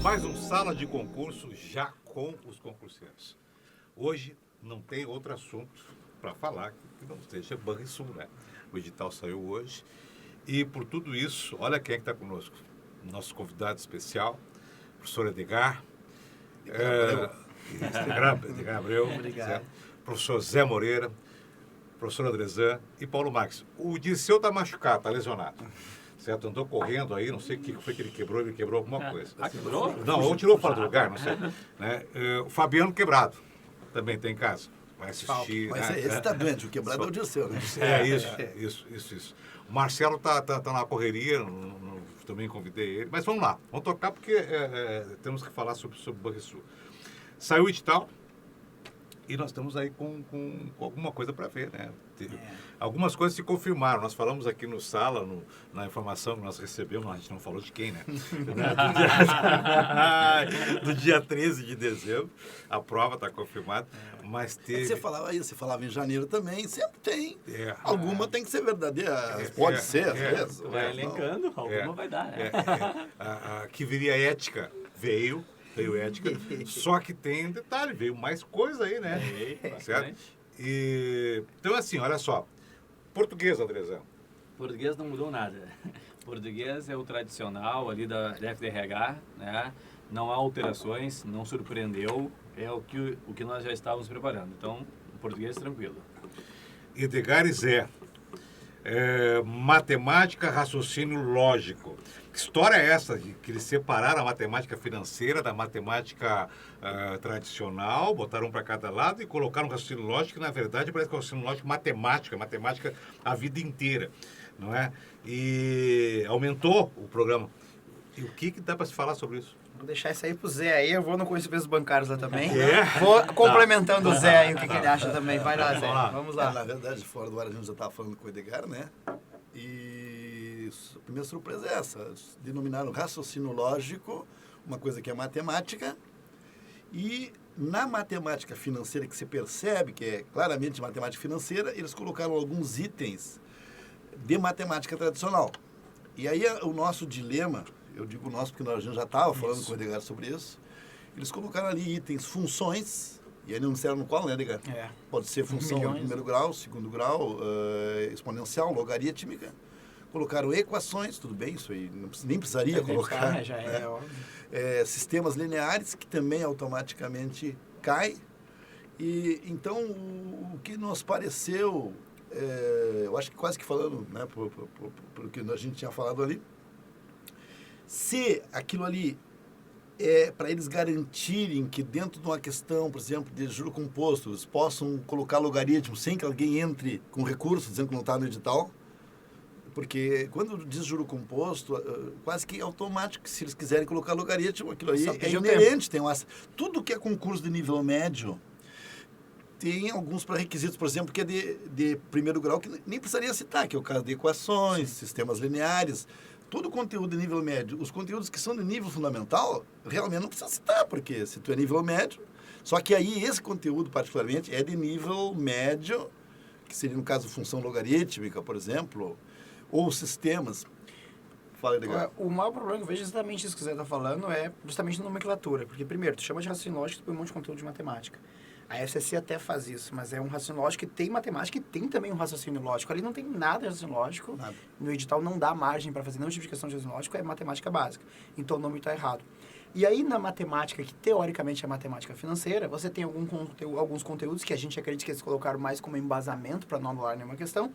Mais um Sala de Concurso já com os concurseiros. Hoje não tem outro assunto para falar que não seja Banrisul, né? O edital saiu hoje e por tudo isso, olha quem é que está conosco. Nosso convidado especial, professor Edgar. Edgar Abreu. Obrigado. Certo? Professor Zé Moreira, professor Andrezan e Paulo Marques. O Dirceu está machucado, está lesionado. Certo? Andou correndo aí, não sei o que foi que ele quebrou alguma coisa. Quebrou? Não, ou tirou fora do lugar, não sei. Né? O Fabiano quebrado, também tem em casa. Vai assistir. Mas né? esse está doente, o quebrado é o Dirceu, né? Isso. O Marcelo tá na correria, também convidei ele. Mas vamos lá, vamos tocar porque temos que falar sobre o Banrisul. Saiu o edital e nós estamos aí com alguma coisa para ver, né? Algumas coisas se confirmaram. Nós falamos aqui no Sala, na informação que nós recebemos, a gente não falou de quem, né? Do dia 13 de dezembro, a prova está confirmada, mas teve... Você falava em janeiro também, sempre tem. Alguma tem que ser verdadeira, pode ser, às vezes. Vai elencando, alguma vai dar, né? Que viria ética, veio ética, só que tem um detalhe, veio mais coisa aí, né? Certo? Então, assim, olha só. Português, Andrezão. Português não mudou nada. Português é o tradicional ali da FDRH, né? Não há alterações, não surpreendeu, é o que nós já estávamos preparando. Então, o português tranquilo. Edgar e Zé. Matemática, raciocínio lógico. Que história é essa que eles separaram a matemática financeira da matemática tradicional, botaram um para cada lado e colocaram um raciocínio lógico, que na verdade parece que é um raciocínio lógico matemática a vida inteira, não é? E aumentou o programa. E o que dá para se falar sobre isso? Vou deixar isso aí pro Zé aí, eu vou no Conheço Pesos Bancários lá também. Vou complementando o Zé aí, o que ele acha também. Vai lá, Zé. Vamos lá. Na verdade, fora do ar a gente já estava falando com o Edgar, né? E a primeira surpresa é essa. Denominaram raciocínio lógico, uma coisa que é matemática. E na matemática financeira que se percebe, que é claramente matemática financeira, eles colocaram alguns itens de matemática tradicional. E aí o nosso dilema, eu digo nosso porque a gente já estava falando com o Edgar sobre isso, eles colocaram ali itens, funções, e aí não disseram no qual, né, Edgar? Pode ser função de primeiro grau, segundo grau, exponencial, logarítmica. Colocaram equações, tudo bem, isso aí nem precisaria colocar. Já é óbvio. Sistemas lineares, que também automaticamente cai. E então, o que nos pareceu, eu acho que quase que falando, né, por que a gente tinha falado ali, se aquilo ali é para eles garantirem que dentro de uma questão, por exemplo, de juro composto, eles possam colocar logaritmo sem que alguém entre com recurso, dizendo que não está no edital, porque quando diz juro composto, quase que é automático, se eles quiserem colocar logaritmo, aquilo aí é inerente. Tudo que é concurso de nível médio tem alguns pré-requisitos, por exemplo, que é de primeiro grau, que nem precisaria citar, que é o caso de equações, sistemas lineares. Todo o conteúdo de nível médio, os conteúdos que são de nível fundamental, realmente não precisa citar, porque se tu é nível médio, só que aí esse conteúdo particularmente é de nível médio, que seria no caso função logarítmica, por exemplo, ou sistemas. Fala, Edgar. O maior problema que eu vejo é exatamente isso que você está falando, é justamente nomenclatura, porque primeiro, tu chama de raciocínio lógico, tu põe um monte de conteúdo de matemática. A FCC até faz isso, mas é um raciocínio lógico que tem matemática e tem também um raciocínio lógico. Ali não tem nada de raciocínio lógico. Nada. No edital não dá margem para fazer nenhum tipo de questão de raciocínio lógico, é matemática básica. Então o nome está errado. E aí na matemática, que teoricamente é matemática financeira, você tem alguns conteúdos que a gente acredita que eles colocaram mais como embasamento para não anular nenhuma questão,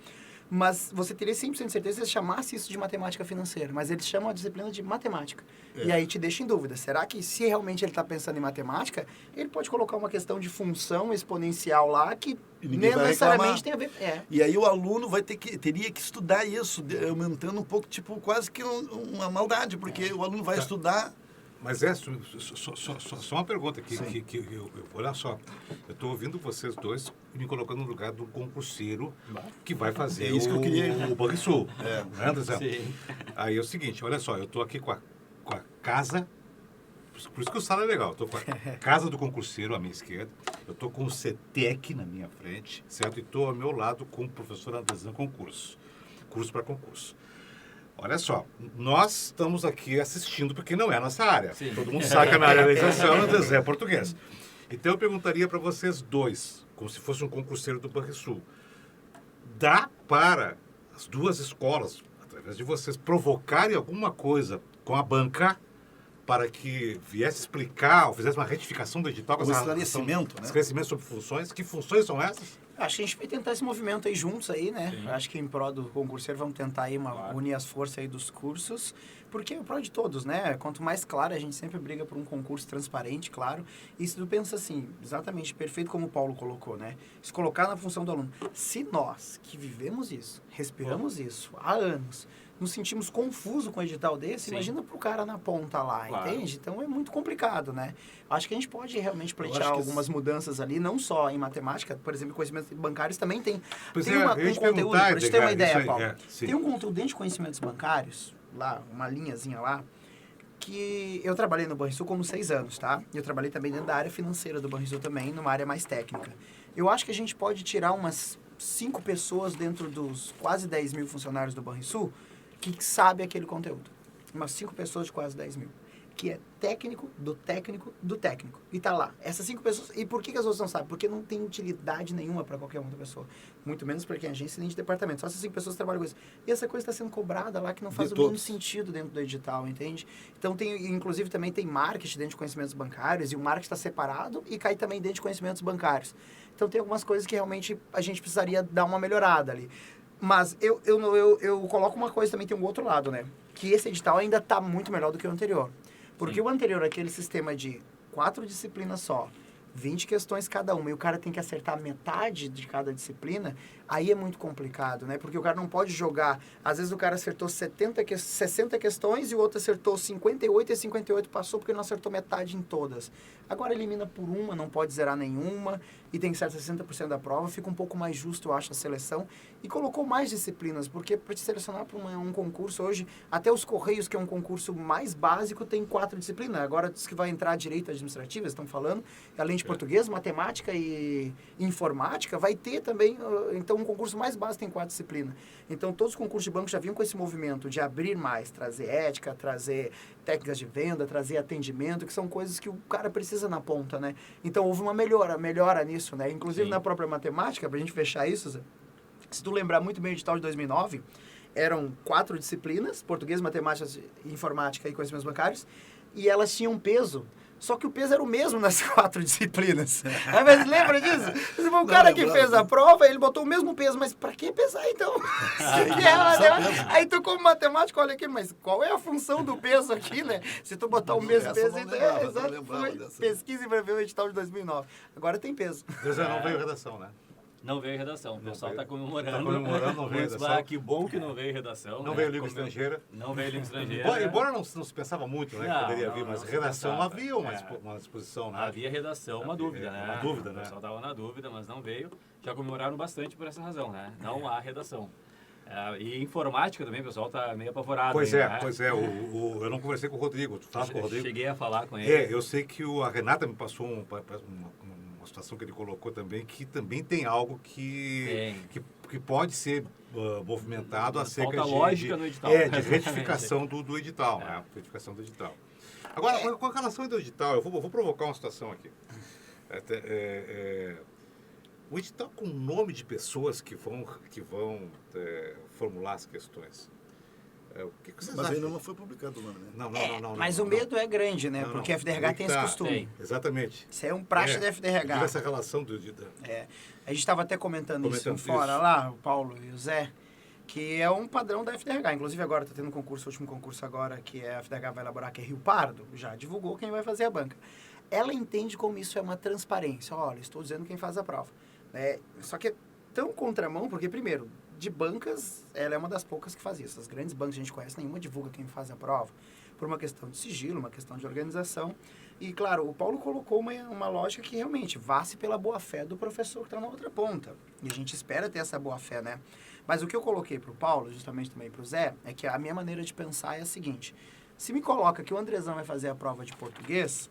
mas você teria 100% de certeza se eles chamassem isso de matemática financeira, mas eles chamam a disciplina de matemática. E aí te deixa em dúvida, será que se realmente ele está pensando em matemática, ele pode colocar uma questão de função exponencial lá que nem necessariamente tem a ver... E aí o aluno teria que estudar isso, aumentando um pouco, tipo, quase que uma maldade, porque o aluno vai estudar... Mas só uma pergunta aqui, olha só, eu estou ouvindo vocês dois me colocando no lugar do concurseiro que vai fazer o Banrisul. Né, Andrezão? Sim. Aí é o seguinte, olha só, eu estou aqui com a casa, por isso que o Sala é legal, eu estou com a casa do concurseiro à minha esquerda, eu estou com o CETEC na minha frente, certo? E estou ao meu lado com o professor Andrezão curso para concurso. Olha só, nós estamos aqui assistindo porque não é a nossa área. Sim. Todo mundo sabe que a minha área é legislação, o André é português. Então eu perguntaria para vocês dois, como se fosse um concurseiro do Banrisul. Dá para as duas escolas, através de vocês, provocarem alguma coisa com a banca para que viesse explicar ou fizesse uma retificação do edital? Um esclarecimento, né? Esclarecimento sobre funções. Que funções são essas? Acho que a gente vai tentar esse movimento aí juntos aí, né? Sim. Acho que em prol do concurseiro vamos tentar aí Claro. unir as forças aí dos cursos, porque é o prol de todos, né? Quanto mais claro, a gente sempre briga por um concurso transparente, claro. E se tu pensa assim, exatamente perfeito como o Paulo colocou, né? Se colocar na função do aluno. Se nós, que vivemos isso, respiramos isso há anos, nos sentimos confusos com o edital desse, Sim. imagina pro cara na ponta lá, Claro. entende? Então é muito complicado, né? Acho que a gente pode realmente pleitear acho que algumas mudanças ali, não só em matemática, por exemplo, conhecimentos bancários também tem, Pois tem é, um eu ia te conteúdo, perguntar, para gente ter uma Edgar, isso ideia, aí, Paulo. sim. Tem um conteúdo dentro de conhecimentos bancários, lá, uma linhazinha lá, que eu trabalhei no Banrisul como 6 anos, tá? E eu trabalhei também dentro da área financeira do Banrisul também, numa área mais técnica. Eu acho que a gente pode tirar umas 5 pessoas dentro dos quase 10 mil funcionários do Banrisul que sabe aquele conteúdo. Umas 5 pessoas de quase 10 mil. Que é técnico, do técnico, do técnico. E tá lá. Essas 5 pessoas... E por que as outras não sabem? Porque não tem utilidade nenhuma para qualquer outra pessoa. Muito menos para quem é agência nem de departamento. Só essas 5 pessoas trabalham com isso. E essa coisa está sendo cobrada lá que não faz De o mínimo todos. sentido dentro do edital, entende? Então, inclusive, também tem marketing dentro de conhecimentos bancários. E o marketing está separado e cai também dentro de conhecimentos bancários. Então, tem algumas coisas que realmente a gente precisaria dar uma melhorada ali. Mas eu coloco uma coisa também, tem um outro lado, né? Que esse edital ainda está muito melhor do que o anterior. Porque o anterior, aquele sistema de 4 disciplinas só, 20 questões cada uma, e o cara tem que acertar metade de cada disciplina, aí é muito complicado, né? Porque o cara não pode jogar... Às vezes o cara acertou 60 questões e o outro acertou 58 e 58 passou porque não acertou metade em todas. Agora elimina por uma, não pode zerar nenhuma, e tem que ser 60% da prova, fica um pouco mais justo, eu acho, a seleção. E colocou mais disciplinas, porque para te selecionar para um concurso hoje, até os Correios, que é um concurso mais básico, tem 4 disciplinas. Agora diz que vai entrar direito administrativo, estão falando, além de português, matemática e informática, vai ter também, então um concurso mais básico tem 4 disciplinas. Então todos os concursos de banco já vinham com esse movimento de abrir mais, trazer ética, trazer técnicas de venda, trazer atendimento, que são coisas que o cara precisa na ponta, né? Então houve uma melhora nisso, né? Inclusive Sim. na própria matemática, pra gente fechar isso, Zé, se tu lembrar muito bem o edital de 2009, eram 4 disciplinas, português, matemática, informática e conhecimentos bancários, e elas tinham peso, só que o peso era o mesmo nas 4 disciplinas. Mas lembra disso? O cara que fez a prova, ele botou o mesmo peso, mas pra que pesar então? Aí tu como matemático, olha aqui, mas qual é a função do peso aqui, né? Se tu botar o mesmo Essa eu peso, não então lembrava, não exato, lembrava foi. dessa. Pesquise para ver o edital de 2009. Agora tem peso. Deus não veio redação, né? Não veio redação. O pessoal está veio. comemorando. Tá comemorando, não veio Mas, redação. que bom que não veio redação. Não né? veio língua Como- estrangeira. Não veio língua estrangeira. Embora não se pensava muito, né? Não, que poderia não, vir, mas não se redação pensava. havia uma, É. uma disposição, né? Havia redação, uma dúvida, né? Uma dúvida, O né? pessoal estava na dúvida, mas não veio. Já comemoraram bastante por essa razão, né? Não há redação. E informática também, o pessoal está meio apavorado. Pois ainda, é, né? pois é. Eu não conversei com o Rodrigo. Tu falaste com o Rodrigo? Cheguei a falar com ele. Eu sei que a Renata me passou uma situação que ele colocou também, que também tem algo que pode ser movimentado acerca Falta lógica no edital. de retificação do edital, né? Retificação do edital. Agora, com relação ao edital, eu vou provocar uma situação aqui. O edital com o nome de pessoas que vão formular as questões. O que vocês Mas acham? ainda não foi publicado o nome, né? Não. Mas não, o medo é grande, né? Não, Porque não. a FDRH Aí tem que esse tá. costume. Tem. Exatamente. Isso é um praxe da Eu FDRH. digo essa relação do... A gente estava até comentando isso Comentando fora isso. lá, o Paulo e o Zé, que é um padrão da FDRH. Inclusive agora está tendo um concurso, o último concurso agora, que a FDRH vai elaborar, que é Rio Pardo, já divulgou quem vai fazer a banca. Ela entende como isso é uma transparência. Olha, estou dizendo quem faz a prova. Só que é tão contramão, porque primeiro, de bancas, ela é uma das poucas que faz isso. As grandes bancas que a gente conhece, nenhuma divulga quem faz a prova. Por uma questão de sigilo, uma questão de organização. E, claro, o Paulo colocou uma lógica que realmente vá-se pela boa-fé do professor que está na outra ponta. E a gente espera ter essa boa-fé, né? Mas o que eu coloquei para o Paulo, justamente também para o Zé, é que a minha maneira de pensar é a seguinte. Se me coloca que o Andrezão vai fazer a prova de português,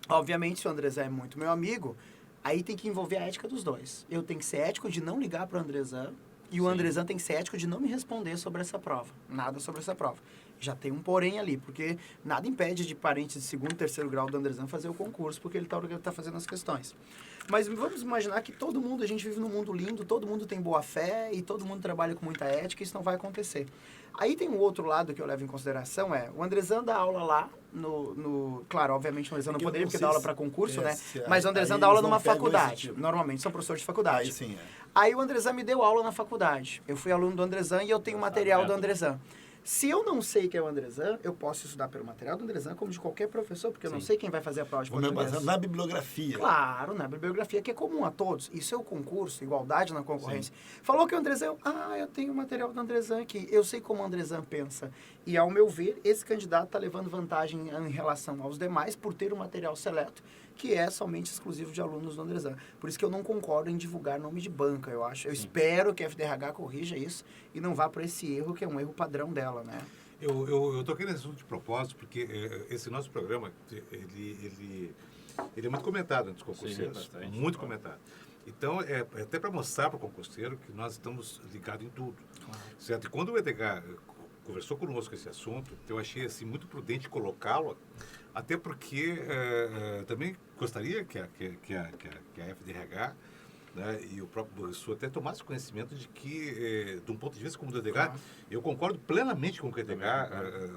obviamente, se o Andrezão é muito meu amigo, aí tem que envolver a ética dos dois. Eu tenho que ser ético de não ligar para o Andrezão E o Andrezan tem que ser ético de não me responder sobre essa prova. Nada sobre essa prova. Já tem um porém ali, porque nada impede de parentes de segundo, terceiro grau do Andrezan fazer o concurso, porque ele tá fazendo as questões. Mas vamos imaginar que todo mundo, a gente vive num mundo lindo, todo mundo tem boa fé e todo mundo trabalha com muita ética, isso não vai acontecer. Aí tem um outro lado que eu levo em consideração, o Andrezan dá aula lá claro, obviamente o Andrezan não poderia, porque dá aula para concurso, né? Mas o Andrezan dá aula numa faculdade. Normalmente são professores de faculdade. Aí sim, Aí o Andrezan me deu aula na faculdade. Eu fui aluno do Andrezan e eu tenho material do Andrezan. Se eu não sei quem é o Andrezan, eu posso estudar pelo material do Andrezan como de qualquer professor, porque eu não sei quem vai fazer a prova de português. Na bibliografia. Claro, na bibliografia, que é comum a todos. Isso é o concurso, igualdade na concorrência. Falou que o Andrezan, eu tenho o material do Andrezan aqui, eu sei como o Andrezan pensa. E, ao meu ver, esse candidato está levando vantagem em relação aos demais por ter um material seleto, que é somente exclusivo de alunos do Andrezan. Por isso que eu não concordo em divulgar nome de banca, eu acho. Eu espero que a FDRH corrija isso e não vá por esse erro, que é um erro padrão dela, né? Eu toquei nesse assunto de propósito, porque esse nosso programa, ele é muito comentado entre os concurseiros. Sim, muito comentado. Então, até para mostrar para o concurseiro que nós estamos ligados em tudo. Claro. Certo? E quando o Edgar conversou conosco esse assunto, eu achei assim, muito prudente colocá-lo, até porque também gostaria que a FDRH, né, e o próprio Banrisul até tomasse conhecimento de que, de um ponto de vista como o do Edgar, eu concordo plenamente com o que o Edgar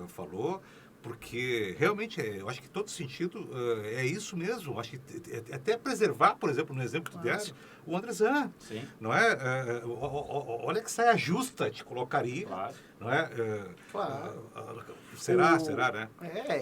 falou, porque realmente eu acho que todo sentido é isso mesmo. Eu acho que até preservar, por exemplo, no exemplo que tu desse, o Andrezan. Sim. Não é? Olha que saia justa te colocaria. Claro. Não é? Claro. Será, né?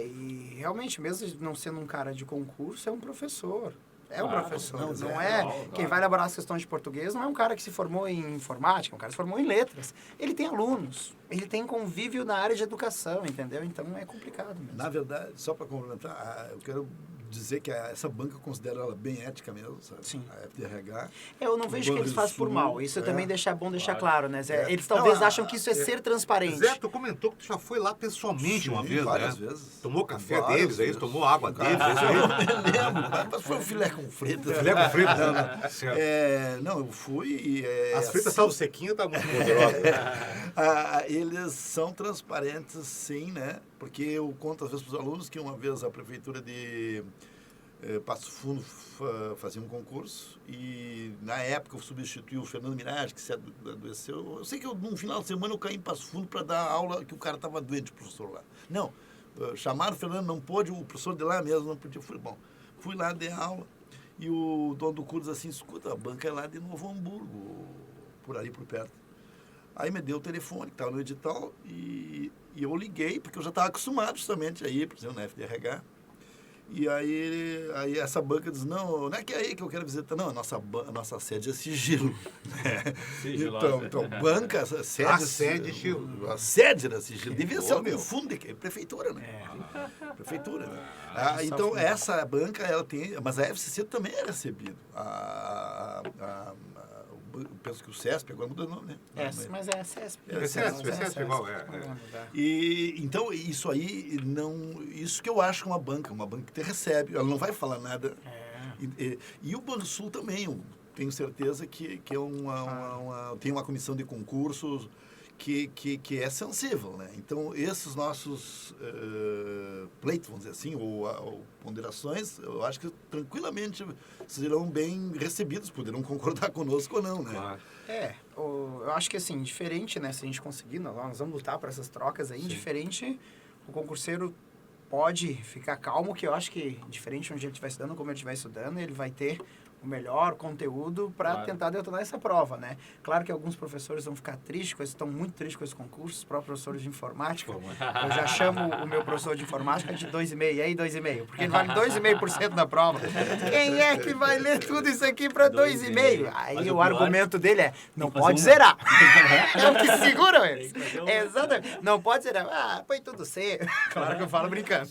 E realmente, mesmo não sendo um cara de concurso, é um professor. É um Claro, professor, não, não é, é? claro. Quem vai elaborar as questões de português não é um cara que se formou em informática, é um cara que se formou em letras. Ele tem alunos, ele tem convívio na área de educação, entendeu? Então é complicado mesmo. Na verdade, só para complementar, eu quero dizer que essa banca eu considero ela bem ética mesmo, sabe? Sim. A FDRH. Eu não vejo que eles fazem por mal. Isso também é bom deixar claro, né, Zé? Eles talvez acham que isso é ser transparente. Zé, tu comentou que tu já foi lá pessoalmente uma vez, várias né? vezes. Tomou café Várias deles, vezes. tomou água deles, Eu não me lembro, mas foi um filé com fritas. Filé com fritas, Não, né? não. Certo. Não, eu fui e... As fritas estavam sequinhas, estavam muito poderosas. Eles são transparentes, sim, né? Porque eu conto às vezes para os alunos que uma vez a prefeitura de Passo Fundo fazia um concurso e na época eu substituí o Fernando Mirage, que se adoeceu. Eu sei que num final de semana eu caí em Passo Fundo para dar aula, que o cara estava doente, o professor lá. Não, chamaram o Fernando, não pôde, o professor de lá mesmo não podia. Fui lá, dei aula e o dono do curso assim, escuta, a banca é lá de Novo Hamburgo, por ali, por perto. Aí me deu o telefone, que estava no edital, e eu liguei, porque eu já estava acostumado justamente a ir, por exemplo, na FDRH. E aí essa banca diz, não é que é aí que eu quero visitar. Não, a nossa sede é sigilo. Sigilosa. Então, banca, sede... A sede, sigilo. A sede era sigilo. Devia ser meu. o fundo de prefeitura, né? Prefeitura, né? Ah, Então, essa banca, ela tem... Mas a FCC também é recebido. Eu penso que o CESP agora muda o nome, né? Mas é CESP. É CESP igual, E, então, isso aí, isso que eu acho uma banca que te recebe, ela não vai falar nada. E o Banrisul também, eu tenho certeza que tem uma comissão de concursos que é sensível, né? Então, esses nossos pleitos, vamos dizer assim, ou ponderações, eu acho que tranquilamente serão bem recebidos, poderão concordar conosco ou não, né? Claro. Eu acho que assim, diferente, né? Se a gente conseguir, nós vamos lutar por essas trocas aí, diferente, o concurseiro pode ficar calmo, que eu acho que, diferente onde ele estiver estudando, como ele estiver estudando, ele vai ter o melhor conteúdo para tentar detonar essa prova, né? Claro que alguns professores vão ficar tristes, estão muito tristes com esse concurso, os próprios professores de informática. Eu já chamo o meu professor de informática de 2,5. E aí, 2,5? Porque ele vale 2,5% da prova. Quem é que vai ler tudo isso aqui para 2,5? Aí o argumento dele é, não pode zerar. É o que segura eles. Exatamente. Não pode zerar. Põe tudo C. Claro que eu falo brincando.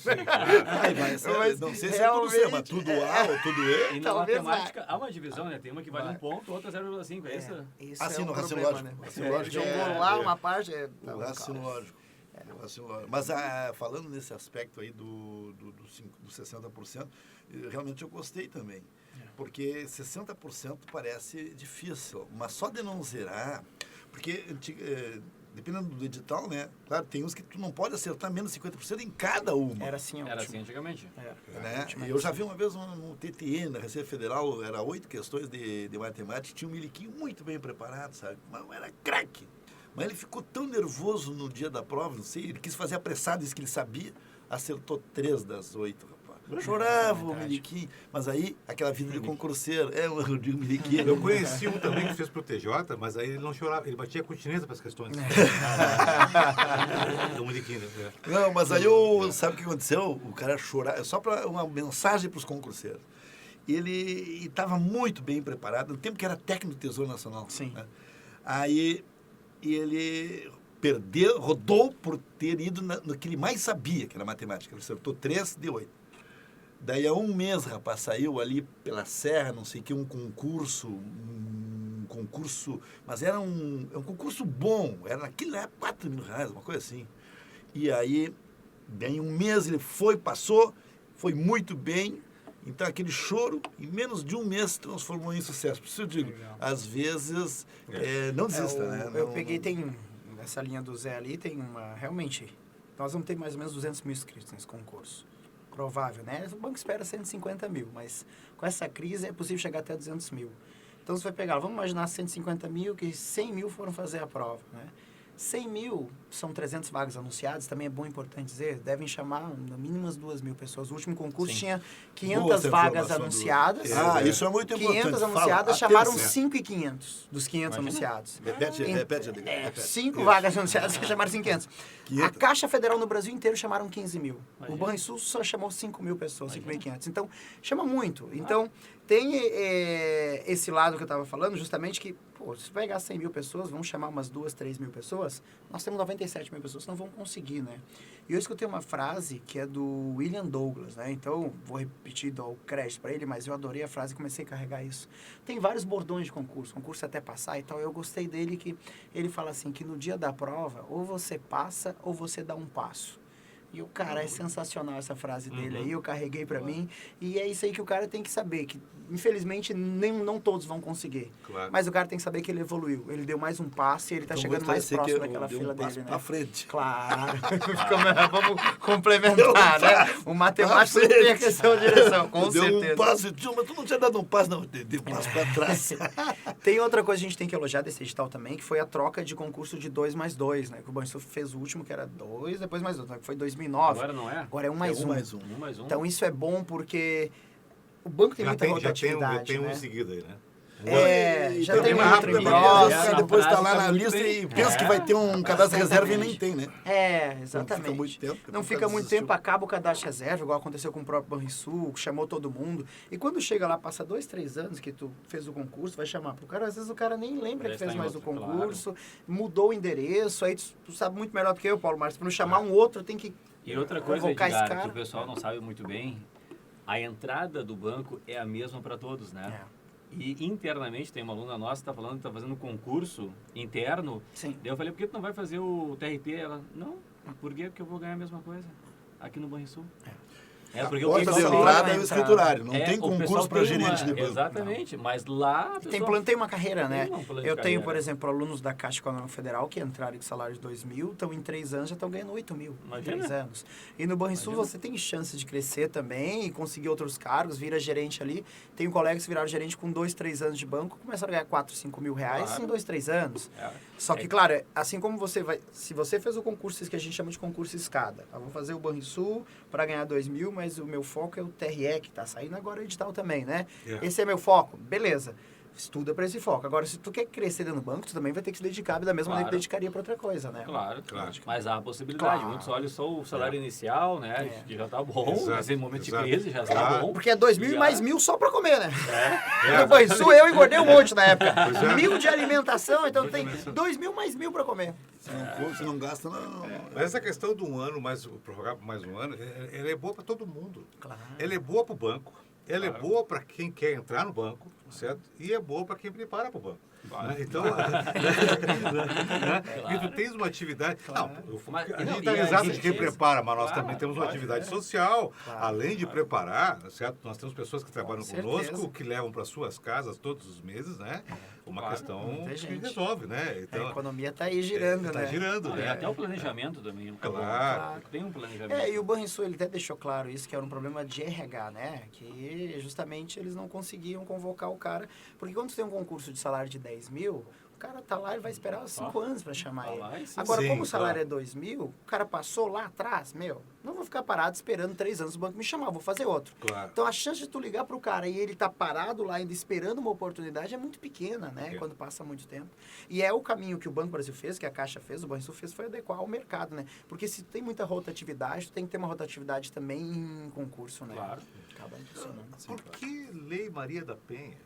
Mas não sei se é tudo C, mas tudo A ou tudo E. E na matemática há uma divisão, né? Tem uma que vale 1 ponto, outra 0,5, é isso? Isso assim, é no um raciocínio problema, lógico. né? Raciocínio lógico Jogou lá uma parte... O raciocínio lógico. Mas falando nesse aspecto aí do 60%, realmente eu gostei também. Porque 60% parece difícil, mas só de não zerar... Porque, dependendo do edital, né? Claro, tem uns que tu não pode acertar menos 50% em cada uma. Era assim, Era assim antigamente. Né? E eu já vi uma vez no TTN, na Receita Federal, era 8 questões de matemática, tinha um miliquinho muito bem preparado, sabe? Mas era craque. Mas ele ficou tão nervoso no dia da prova, não sei, ele quis fazer apressado, disse que ele sabia, acertou 3 das 8, rapaz. Eu chorava o miliquinho, mas aí, aquela vida de concurseiro, eu digo miliquinho. Eu conheci um também que fez pro TJ, mas aí ele não chorava, ele batia continência para as questões. Um miliquinho, né? Não, mas aí sabe o que aconteceu? O cara chorava, só para uma mensagem para os concurseiros. Ele estava muito bem preparado, no tempo que era técnico do Tesouro Nacional. Sim. Né? Aí ele rodou por ter ido no que ele mais sabia, que era matemática. Ele acertou 3 de 8. Daí, há um mês, rapaz, saiu ali pela Serra, não sei o que, um concurso, mas era um concurso bom, era naquele época 4 mil reais, uma coisa assim. E aí, daí um mês ele passou, foi muito bem, então aquele choro, em menos de um mês, se transformou em sucesso. Por isso eu digo, às vezes, não desista, né? Eu peguei, nessa linha do Zé ali, tem realmente, nós vamos ter mais ou menos 200 mil inscritos nesse concurso. Provável, né? O banco espera 150 mil, mas com essa crise é possível chegar até 200 mil. Então, você vai pegar, vamos imaginar 150 mil, que 100 mil foram fazer a prova, né? 100 mil são 300 vagas anunciadas, também é bom importante dizer, devem chamar no mínimo umas 2 mil pessoas. O último concurso tinha 500 vagas anunciadas. Isso é muito importante. 500 anunciadas, chamaram 5.500 dos 500 anunciados. Repete. 5 vagas anunciadas que chamaram 500. A Caixa Federal no Brasil inteiro chamaram 15 mil. O Banrisul só chamou 5 mil pessoas, 5.500. Então, chama muito. Então, tem esse lado que eu estava falando, justamente que, se pegar 100 mil pessoas, vamos chamar umas 2, 3 mil pessoas, nós temos 97 mil pessoas que não vão conseguir, né? E eu escutei uma frase que é do William Douglas, né? Então, vou repetir, dou o crédito para ele, mas eu adorei a frase e comecei a carregar isso. Tem vários bordões de concurso até passar e tal, eu gostei dele que ele fala assim, que no dia da prova, ou você passa ou você dá um passo. E o cara, é sensacional essa frase dele aí, eu carreguei pra mim. E é isso aí que o cara tem que saber, que infelizmente não todos vão conseguir. Claro. Mas o cara tem que saber que ele evoluiu. Ele deu mais um passo e ele tá chegando mais próximo daquela fila dele, né? Pra frente. Claro. Vamos complementar, né? O matemático tem que ser uma direção, com certeza. Deu um passo, mas tu não tinha dado um passo, não. Deu um passo pra trás. Tem outra coisa que a gente tem que elogiar desse edital também, que foi a troca de concurso de 2 mais 2, né? Que o Banrisul fez o último, que era 2, depois mais 2, né? Que foi 2009. Agora não é? Agora é 1 mais 1. 1 mais 1. Então isso é bom porque o banco tem muita rotatividade, já tem um né? em seguida aí, né? Já tem mais um outro rápido, em né? próximo. Depois tá lá na lista e pensa que vai ter um cadastro reserva e nem tem, né? Exatamente. Não fica muito tempo. Não fica muito tempo, acaba o cadastro reserva, igual aconteceu com o próprio Banrisul, que chamou todo mundo. E quando chega lá, passa 2, 3 anos que tu fez o concurso, vai chamar pro cara, às vezes o cara nem lembra que fez mais o concurso, mudou o endereço, aí tu sabe muito melhor do que eu, Paulo Marques, para não chamar um outro, tem que E outra coisa, convocar esse Edgar, cara. que o pessoal não sabe muito bem, a entrada do banco é a mesma para todos, né? E internamente, tem uma aluna nossa que está falando que está fazendo um concurso interno. Sim. Daí eu falei, por que tu não vai fazer o TRT? Ela, não, por quê? Porque eu vou ganhar a mesma coisa aqui no Banrisul. Porque A porta de pessoal- entrada é o escriturário, não tem o concurso pessoal para tem gerente uma- de banco. Exatamente, mas lá... Tem uma carreira, né? Tem um plano de Eu tenho, carreira. por exemplo, alunos da Caixa Econômica Federal que entraram com salário de 2.000, estão em 3 anos, já estão ganhando 8.000 em Imagina. 3 anos. E no Banrisul você tem chance de crescer também e conseguir outros cargos, vira gerente ali. Tenho colegas que viraram gerente com 2, 3 anos de banco, começaram a ganhar 4, 5 mil reais Claro. em 2, 3 anos. É. Só que, claro, assim como você vai... Se você fez o concurso, isso que a gente chama de concurso escada. Eu vou fazer o Banrisul para ganhar 2.000, mas o meu foco é o TRE, que está saindo agora o edital também, né? Esse é meu foco. Beleza. Estuda para esse foco. Agora, se tu quer crescer dentro do banco, tu também vai ter que se dedicar da mesma maneira que dedicaria para outra coisa, né? Claro. Claro. Mas há a possibilidade. Claro. Muitos olham só o salário inicial, né? Que já tá bom. Exato, Mas em momento exato. de crise já está Claro. bom. Porque é 2.000 e mais 1.000 só para comer, né? É. No Banrisul eu engordei um monte na época. Pois é. 1.000 de alimentação, então tem 2.000 mais 1.000 para comer. Se não gasta, não. Mas essa questão do 1 ano, prorrogar por mais 1 ano, ela é boa para todo mundo. Claro. Ela é boa para o banco, ela é boa para quem quer entrar no banco, certo? E é boa para quem prepara para o banco. Né? Então, e tu tens uma atividade... Não, Mas- a não, gente e dá a risada de gente- quem prepara, mas nós Claro, também temos uma lógico, atividade é. social. Claro, Além de preparar, certo? Nós temos pessoas que trabalham Com conosco, certeza. que levam para suas casas todos os meses, né? Uma Claro, questão muita que gente. resolve, né? A Então, economia está aí girando, tá né? girando, E né? até o planejamento também. Claro. Tem um planejamento. É, e o Banrisul, ele até deixou claro isso, que era um problema de RH, né? Que justamente eles não conseguiam convocar o cara. Porque quando você tem um concurso de salário de 10 mil, o cara tá lá e vai esperar 5 anos para chamar Tá ele. lá e sim. Agora, Sim, como o salário claro. é 2 mil, o cara passou lá atrás, não vou ficar parado esperando 3 anos o banco me chamar, vou fazer outro. Claro. Então, a chance de tu ligar pro cara e ele tá parado lá ainda esperando uma oportunidade é muito pequena, né? Pequeno. Quando passa muito tempo. E é o caminho que o Banco Brasil fez, que a Caixa fez, o Banrisul fez, foi adequar ao mercado, né? Porque se tem muita rotatividade, tu tem que ter uma rotatividade também em concurso, né? Claro. Acaba funcionando. Por que Lei Maria da Penha?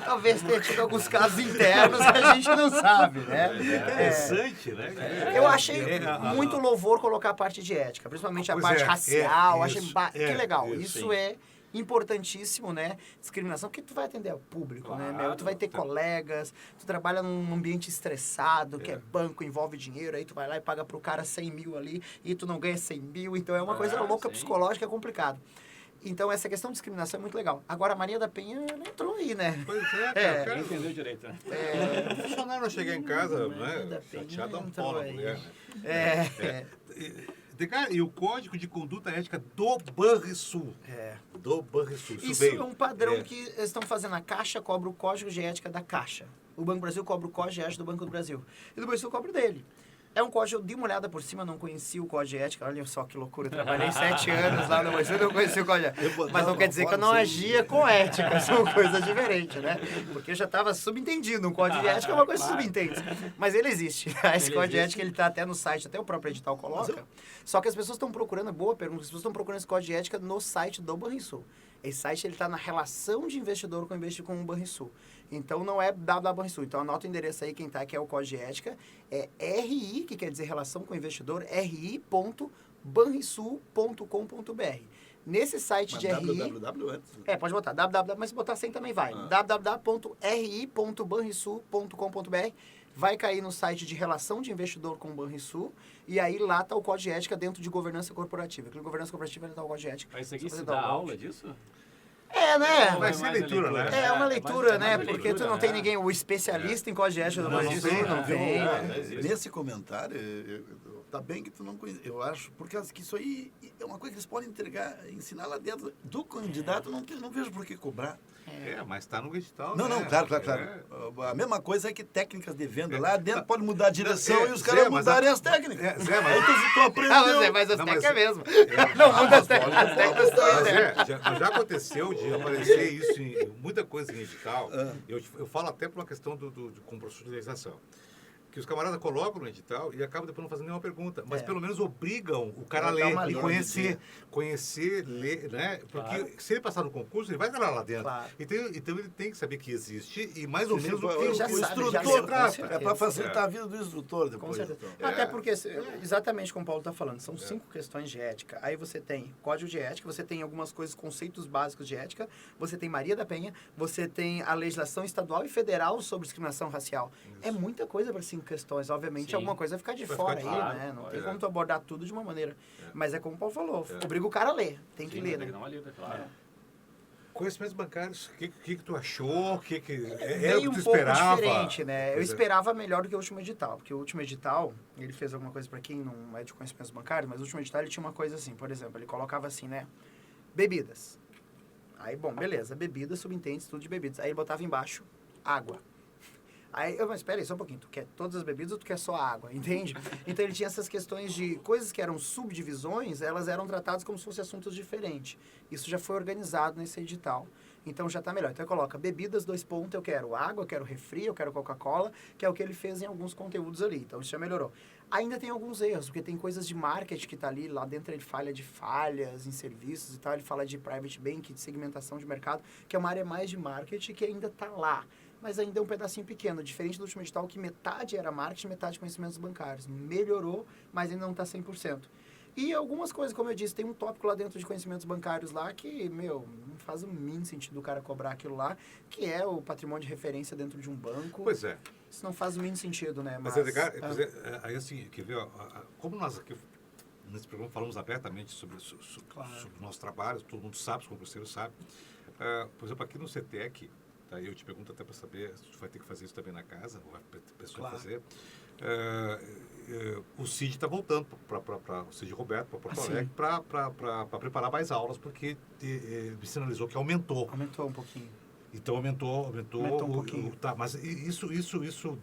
Talvez tenha tido alguns casos internos que a gente não sabe, né? Interessante, né? Eu achei É, muito louvor colocar a parte de ética, principalmente a Pois parte é, racial. é, Achei isso, que legal. isso, Isso sim. é importantíssimo, né? Discriminação, porque tu vai atender ao público, né, meu? Claro. Tu vai ter colegas, tu trabalha num ambiente estressado, que é banco, envolve dinheiro, aí tu vai lá e paga pro cara 100 mil ali e tu não ganha 100 mil, então é uma coisa louca, sim. psicológica, é complicado. Então, essa questão de discriminação é muito legal. Agora, a Maria da Penha não entrou aí, né? Pois é, cara. É. cara, Entendeu direito, né? o funcionário chegar em casa, Maria da né? Penha Chateado dá um entrou pau na aí. mulher, né? É. E o Código de Conduta Ética do Banrisul. É. Do Banrisul. Isso veio. é um padrão É. que eles estão fazendo. A Caixa cobra o código de ética da Caixa. O Banco do Brasil cobra o código de ética do Banco do Brasil. E do Brasil cobra o dele. É um código, eu dei uma olhada por cima, não conhecia o código de ética. Olha só que loucura, eu trabalhei 7 anos lá no Brasil e não conhecia o código de ética. Mas não quer dizer que eu não agia com ética, são coisas diferentes, né? Porque eu já estava subentendido. Um código de ética é uma coisa subentende. Mas ele existe. Esse Ele código de existe. ética, ele está até no site, até o próprio edital coloca. Só que as pessoas estão procurando, boa pergunta, as pessoas estão procurando esse código de ética no site do Banrisul. Esse site está na relação de investidor com o Banrisul. Então, não é Banrisul. Então, anota o endereço aí, quem tá, que é o código de ética. É RI, que quer dizer relação com o investidor, ri.banrisul.com.br. Nesse site de RI... www antes. pode botar www, mas se botar sem também vai. www.ri.banrisul.com.br. Vai cair no site de relação de investidor com o Banrisul. E aí lá está o código de ética dentro de governança corporativa. Aquele governança corporativa está o código de ética. Mas isso aqui Só se pra dá dar um aula disso? É, né? Vai Vai ser mais leitura, né? É uma leitura, né? mais Porque leitura, tu não tem né? ninguém, o especialista em código de ética do Não, Banrisul, não tem, não tem. não existe. Nesse comentário, tá bem que tu não conhece. Eu acho, porque que isso aí é uma coisa que eles podem ensinar lá dentro. Do candidato, não vejo por que cobrar. Mas está no edital, Não, né? não, claro. É. A mesma coisa é que técnicas de venda. Lá dentro pode mudar a direção É, e os Zé, caras mas mudarem a- as técnicas. É, Zé, mas- Aí tu aprendeu. Ah, mas as Não, técnicas mas- é mesmo. Não muda as técnicas. As técnicas estão Mas internas. já aconteceu de aparecer isso em muita coisa em edital. Eu falo até por uma questão de profissionalização. Que os camaradas colocam no edital e acabam depois não fazendo nenhuma pergunta. Mas pelo menos obrigam o cara a Vai dar ler uma e lida. conhecer, ler, né? Porque Claro. se ele passar no concurso, ele vai estar lá dentro. Claro. Então ele tem que saber que existe e mais ou Sim, menos sim, o que ele o já sabe, instrutor já leu, com trata. certeza. É para facilitar a vida do instrutor Com depois. certeza. então. Até porque, exatamente como o Paulo está falando, são 5 questões de ética. Aí você tem código de ética, você tem algumas coisas, conceitos básicos de ética, você tem Maria da Penha, você tem a legislação estadual e federal sobre discriminação racial. É muita coisa para 5 questões. Obviamente, Sim. alguma coisa vai ficar de Vai fora ficar aí, de fora, né? Não tem é. como tu abordar tudo de uma maneira. Mas é como o Paulo falou, obriga o cara a ler. Tem que Sim, ler, tem que né? dar uma lida, claro. Conhecimentos bancários, o que tu achou? Era o que Veio tu um pouco esperava? diferente, né? Eu Pois é. esperava melhor do que o último edital, porque o último edital, ele fez alguma coisa para quem não é de conhecimentos bancários, mas o último edital ele tinha uma coisa assim, por exemplo, ele colocava assim, né? Bebidas. Aí, bom, beleza, bebidas, subentende tudo de bebidas. Aí ele botava embaixo água. Aí, mas espera aí, só um pouquinho, tu quer todas as bebidas ou tu quer só água, entende? Então ele tinha essas questões de coisas que eram subdivisões, elas eram tratadas como se fossem assuntos diferentes. Isso já foi organizado nesse edital. Então já está melhor. Então coloca bebidas, 2 pontos, eu quero água, eu quero refri, eu quero Coca-Cola, que é o que ele fez em alguns conteúdos ali. Então isso já melhorou. Ainda tem alguns erros, porque tem coisas de marketing que está ali, lá dentro ele fala de falhas em serviços e tal, ele fala de private bank, de segmentação de mercado, que é uma área mais de marketing que ainda está lá. Mas ainda é um pedacinho pequeno, diferente do último edital, que metade era marketing, metade conhecimentos bancários. Melhorou, mas ainda não está 100%. E algumas coisas, como eu disse, tem um tópico lá dentro de conhecimentos bancários lá que, meu, não faz o mínimo sentido o cara cobrar aquilo lá, que é o patrimônio de referência dentro de um banco. Pois é. Isso não faz o mínimo sentido, né? Mas é legal, aí assim, quer ver, ó, como nós aqui nesse programa falamos abertamente sobre o nosso trabalho, todo mundo sabe, os concurseiros sabem. Por exemplo, aqui no CETEC, tá, eu te pergunto até para saber se tu vai ter que fazer isso também na casa, ou a pessoa fazer. O CID está voltando para o CID Roberto, para Porto Alegre, para preparar mais aulas, porque me sinalizou que aumentou. Aumentou um pouquinho. Então aumentou um pouquinho. Tá, mas isso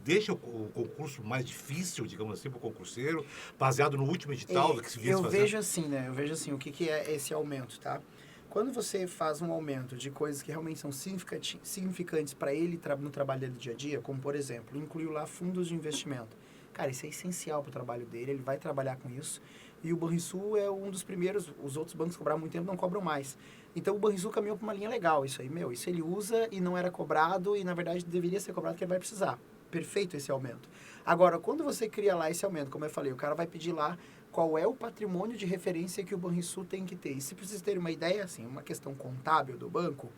deixa o concurso mais difícil, digamos assim, para o concurseiro, baseado no último edital que se vinha fazendo? Eu vejo assim, né? Eu vejo assim, o que é esse aumento, tá? Quando você faz um aumento de coisas que realmente são significantes para ele no trabalho dele do dia a dia, como, por exemplo, incluiu lá fundos de investimento. Cara, isso é essencial para o trabalho dele, ele vai trabalhar com isso. E o Banrisul é um dos primeiros, os outros bancos cobraram há muito tempo, não cobram mais. Então o Banrisul caminhou para uma linha legal, isso aí, isso ele usa e não era cobrado e na verdade deveria ser cobrado porque ele vai precisar. Perfeito esse aumento. Agora, quando você cria lá esse aumento, como eu falei, o cara vai pedir lá qual é o patrimônio de referência que o Banrisul tem que ter. E se vocês terem uma ideia, assim, uma questão contábil do banco,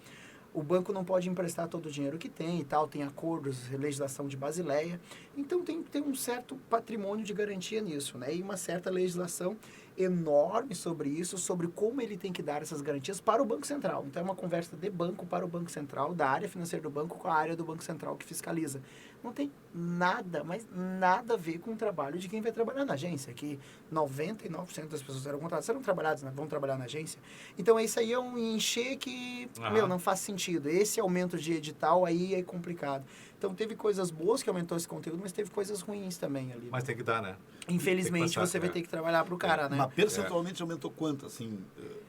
o banco não pode emprestar todo o dinheiro que tem e tal, tem acordos, legislação de Basileia. Então, tem um certo patrimônio de garantia nisso, né? E uma certa legislação enorme sobre isso, sobre como ele tem que dar essas garantias para o Banco Central. Então, é uma conversa de banco para o Banco Central, da área financeira do banco com a área do Banco Central que fiscaliza. Não tem nada, mas nada a ver com o trabalho de quem vai trabalhar na agência, que 99% das pessoas serão trabalhadas, né? Vão trabalhar na agência. Então, isso aí é um encher que, não faz sentido. Esse aumento de edital aí é complicado. Então, teve coisas boas que aumentou esse conteúdo, mas teve coisas ruins também ali. Mas tem que dar, né? Infelizmente, você vai ter que trabalhar para o cara, né? Mas percentualmente aumentou quanto, assim,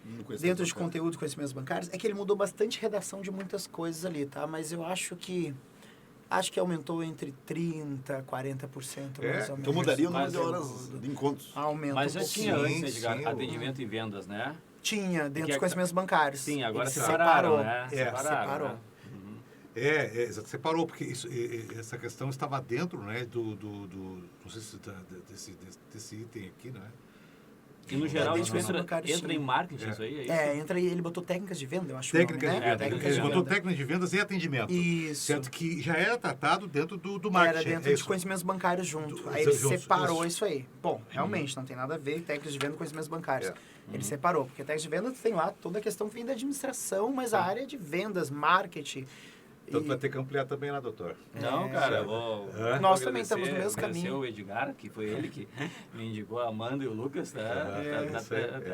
no conhecimento dentro de conteúdo de conhecimentos bancários? É que ele mudou bastante redação de muitas coisas ali, tá? Mas eu acho que aumentou entre 30% a 40%, mais ou menos. Então mudaria o número de horas de encontros. Aumenta Mas já um pouquinho. tinha antes, Edgar, atendimento e vendas, né? Tinha, dentro dos conhecimentos bancários. Sim, agora Ele separaram, né? Separou. Né? Exato, separou, porque essa questão estava dentro, né, não sei se desse item aqui, né? E no geral Dentro isso do bancário, entra em marketing isso aí? Entra e ele botou técnicas de venda, eu acho. Técnicas de né? venda. Ele botou técnicas de vendas e atendimento. Isso. Certo, que já era tratado dentro do marketing. Era dentro de conhecimentos bancários junto. Aí ele separou isso aí. Bom, realmente, não tem nada a ver técnicas de venda com conhecimentos bancários. Ele separou, porque técnicas de venda tem lá toda a questão que vem da administração, mas a área de vendas, marketing... Então tu vai ter que ampliar também lá, doutor. Não, cara, eu vou... Nós também estamos no mesmo caminho. o Edgar, que foi ele que me indicou a Amanda e o Lucas, tá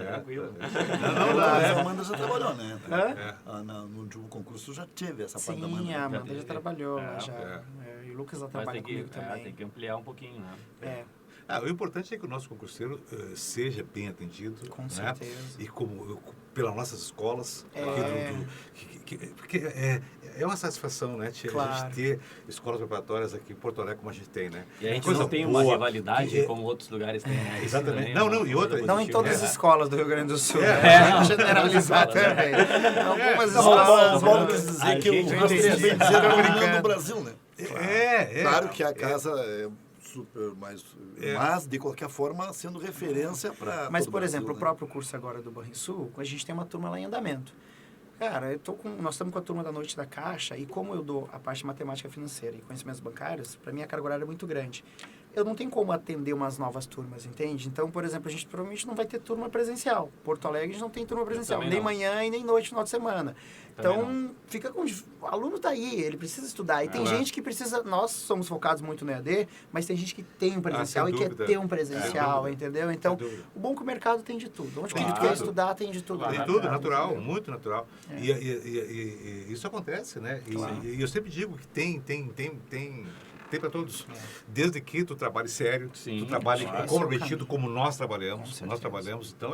tranquilo. A Amanda já trabalhou, né? No último concurso já teve essa parte da Amanda. Sim, a Amanda já trabalhou lá, já. E o Lucas já trabalha comigo também. Tem que ampliar um pouquinho, né? O importante é que o nosso concurseiro seja bem atendido. Com né? certeza. E pelas nossas escolas. Porque é uma satisfação, né? Claro. A gente ter escolas preparatórias aqui em Porto Alegre como a gente tem, né? E a gente não tem uma rivalidade como outros lugares têm, né? Exatamente. E outra... Não em todas as escolas do Rio Grande do Sul. Generalizar também. Algumas escolas... Bom, quer dizer que o nós temos bem dizer americano no Brasil, né? Claro que a casa é super mais... Mas, de qualquer forma, sendo referência para... Mas, por exemplo, o próprio curso agora do Banrisul, a gente tem uma turma lá em andamento. Cara, nós estamos com a turma da Noite da Caixa e como eu dou a parte de matemática financeira e conhecimentos bancários, para mim a carga horária é muito grande. Eu não tenho como atender umas novas turmas, entende? Então, por exemplo, a gente provavelmente não vai ter turma presencial. Porto Alegre a gente não tem turma presencial, nem manhã e nem noite no final de semana. Então, fica com... O aluno está aí, ele precisa estudar. E tem gente que precisa... Nós somos focados muito no EAD, mas tem gente que tem um presencial e quer ter um presencial, entendeu? Então, o bom é que o mercado tem de tudo. Onde que ele quer estudar, tem de tudo. Tem tudo, natural, muito natural. E isso acontece, né? E eu sempre digo que tem para todos. Desde que tu trabalhe sério, tu trabalhe comprometido como nós trabalhamos. Então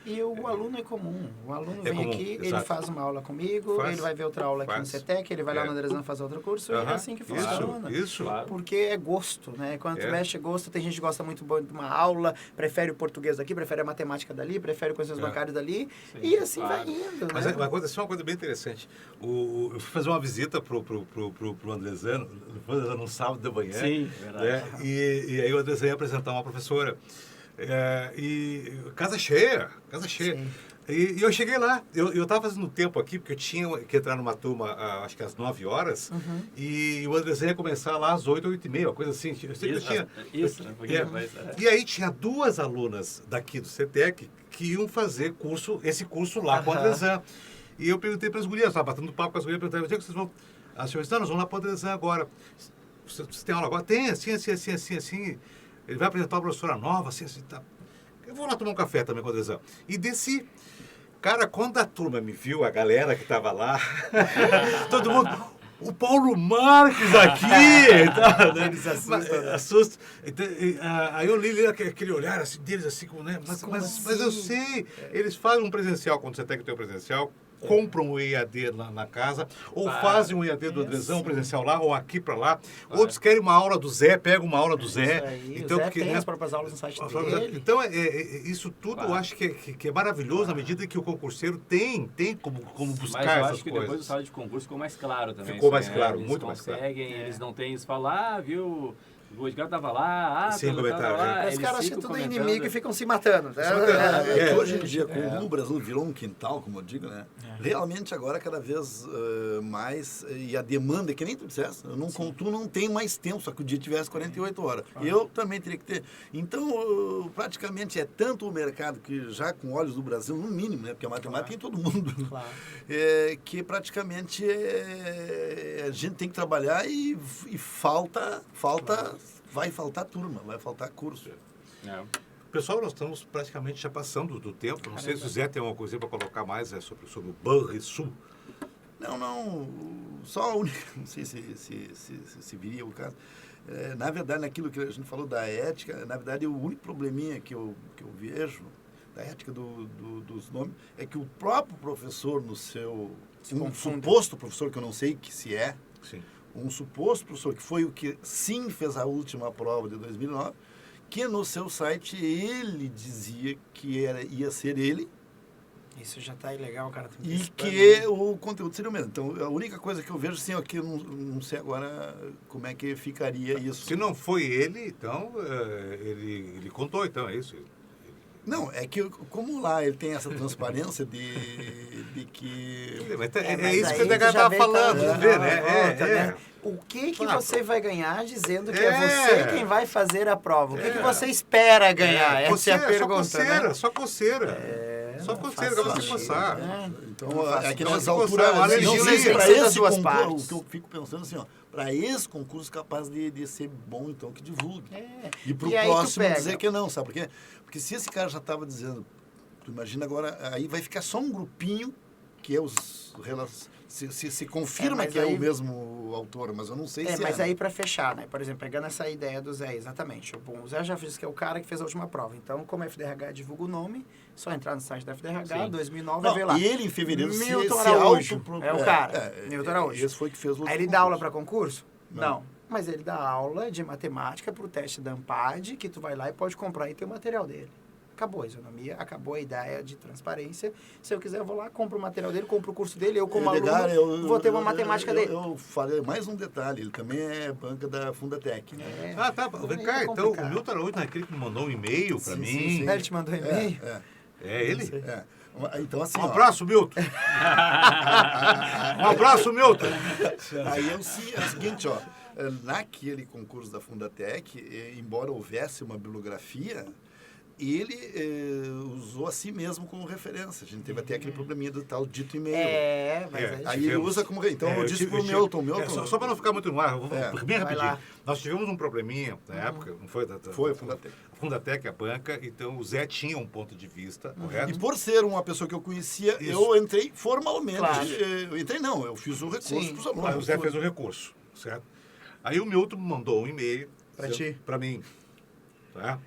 E o aluno é comum. O aluno vem aqui, ele faz uma aula comigo, ele vai ver outra aula aqui no CETEC, ele vai lá no Andrezano fazer outro curso, e é assim que funciona. Isso. Porque é gosto, né? Quando tu mexe é gosto, tem gente que gosta muito de uma aula, prefere o português daqui, prefere a matemática dali, prefere conhecimentos bancários dali, e assim vai indo. Mas né? aconteceu uma coisa bem interessante. Eu fui fazer uma visita pro Andrezano no sábado de manhã. Sim, verdade. E aí o Andrezano ia apresentar uma professora. E casa cheia. Sim. E eu cheguei lá, eu estava fazendo tempo aqui, porque eu tinha que entrar numa turma, acho que às 9 horas, e o Andrezão ia começar lá às 8, 8 e meia, uma coisa assim. Eu sei que eu tinha, Né? Porque E aí tinha 2 alunas daqui do CETEC que iam fazer esse curso lá com o Andrezão. E eu perguntei para as gurias, estava batendo papo com as gurias, perguntei, onde é que vocês vão? As senhoras, não, nós vamos lá para o Andrezão agora. Você tem aula agora? Tem, assim. Ele vai apresentar uma professora nova, assim, tá. Eu vou lá tomar um café também com o Andrezão. E desci. Cara, quando a turma me viu, a galera que estava lá, todo mundo, o Paulo Marques aqui! Tá, né? Eles assustam, né? Assusta. Então, aí eu li aquele olhar assim, deles, assim, como, né? Mas eu sei, eles fazem um presencial, quando você tem que ter um presencial, compram o EAD lá na casa, ou fazem um EAD do Andrezão, um presencial lá, ou aqui para lá. Outros querem uma aula do Zé, pegam uma aula do Zé. Isso aí, Então, o Zé porque, tem né, as próprias aulas no site dele. então, isso tudo eu acho que é maravilhoso na medida que o concurseiro tem como buscar Mas eu essas acho que coisas. depois do sala de concurso ficou mais claro também. Ficou isso, mais né? claro, Eles muito mais claro. conseguem, eles não têm isso, falar, viu, o Edgar tava lá, Sem Pedro comentário, tava lá. né? Os Eles caras acham ficam tudo comentando. inimigo e ficam se matando. Né? É que hoje em dia, como o Brasil virou um quintal, como eu digo, né? Realmente agora cada vez mais, e a demanda, é que nem tu disseste, tu não tem mais tempo, só que o dia tivesse 48 horas. Eu também teria que ter. Então, praticamente é tanto o mercado que já com olhos do Brasil, no mínimo, né? Porque a matemática tem todo mundo. Claro. Que praticamente a gente tem que trabalhar e vai faltar turma, vai faltar curso. É. Pessoal, nós estamos praticamente já passando do tempo. Não sei se o Zé tem uma coisinha para colocar mais sobre o Banrisul. Não, só a única, não sei se viria o caso. Na verdade, naquilo que a gente falou da ética, na verdade, o único probleminha que eu vejo da ética dos nomes é que o próprio professor, no seu... suposto professor, que eu não sei que se é, Sim. um suposto professor que foi o que sim fez a última prova de 2009, que no seu site ele dizia que ia ser ele, Isso já tá ilegal, cara. e que o conteúdo seria o mesmo. Então, a única coisa que eu vejo, assim, aqui, eu não sei agora como é que ficaria isso. Se não foi ele, então, ele contou, então, é isso? Não, é que como lá ele tem essa transparência de que... Mas Mas isso que aí o DH tu já estava vê falando, também, vê, né? volta, né? O que Claro. você vai ganhar dizendo que É. é você quem vai fazer a prova? O que você espera ganhar? Essa Coceira, é a pergunta, só coceira, né? só coceira. Só coceira, acaba de coçar. Então, Não faz é que sentido. nessa Não, altura, uma assim, não sei se alergia. para Tem que ser das esse duas concurso, partes. o que eu fico pensando assim, ó, para esse concurso capaz de ser bom, então, que divulgue. E para o E aí tu próximo pega. dizer que não, sabe por quê? Porque se esse cara já estava dizendo, tu imagina agora, aí vai ficar só um grupinho que é os... Se confirma mas que é aí- o mesmo autor, mas eu não sei se Mas aí para fechar, né? Por exemplo, pegando essa ideia do Zé, exatamente. Bom, o Zé já disse que é o cara que fez a última prova. Então, como a FDRH divulga o nome, só entrar no site da FDRH, Sim. 2009, Não, vai ver lá. e ele, em fevereiro, Milton se Araújo. auto- É o cara, Milton Araújo. Esse foi que fez o Aí ele outro dá aula concurso. para concurso? Não. Não. Mas ele dá aula de matemática para o teste da ANPAD, que tu vai lá e pode comprar e ter o material dele. Acabou a isonomia, acabou a ideia de transparência. Se eu quiser, eu vou lá, compro o material dele, compro o curso dele, eu como Edgar, aluno vou ter uma matemática dele. Eu falei mais um detalhe, ele também é banca da Fundatec. É. Ah, tá. Vem Aí cá, é então, complicado. o Milton Araújo, naquele que me mandou um e-mail para Sim, mim. sim, sim. Ele te mandou um e-mail? É ele? Então, assim, Um ó, abraço, Milton. Um abraço, Milton. aí é o seguinte, ó, naquele concurso da Fundatec, embora houvesse uma bibliografia, ele usou a si mesmo como referência. A gente teve até aquele probleminha do tal dito e-mail. Mas É. aí... Aí ele usa como... Então eu disse pro tive- Milton, Só para não ficar muito no ar, eu vou É. bem Vai rapidinho. lá. Nós tivemos um probleminha na época, não foi? Foi a Fundatec. A Fundatec, a banca, então o Zé tinha um ponto de vista, correto? E por ser uma pessoa que eu conhecia, Isso. eu entrei formalmente. Claro. Eu entrei não, eu fiz o recurso Sim. para os alunos. Aí o Zé fez o recurso, certo? Aí o Milton mandou um e-mail Pra dizendo- ti? pra mim, tá?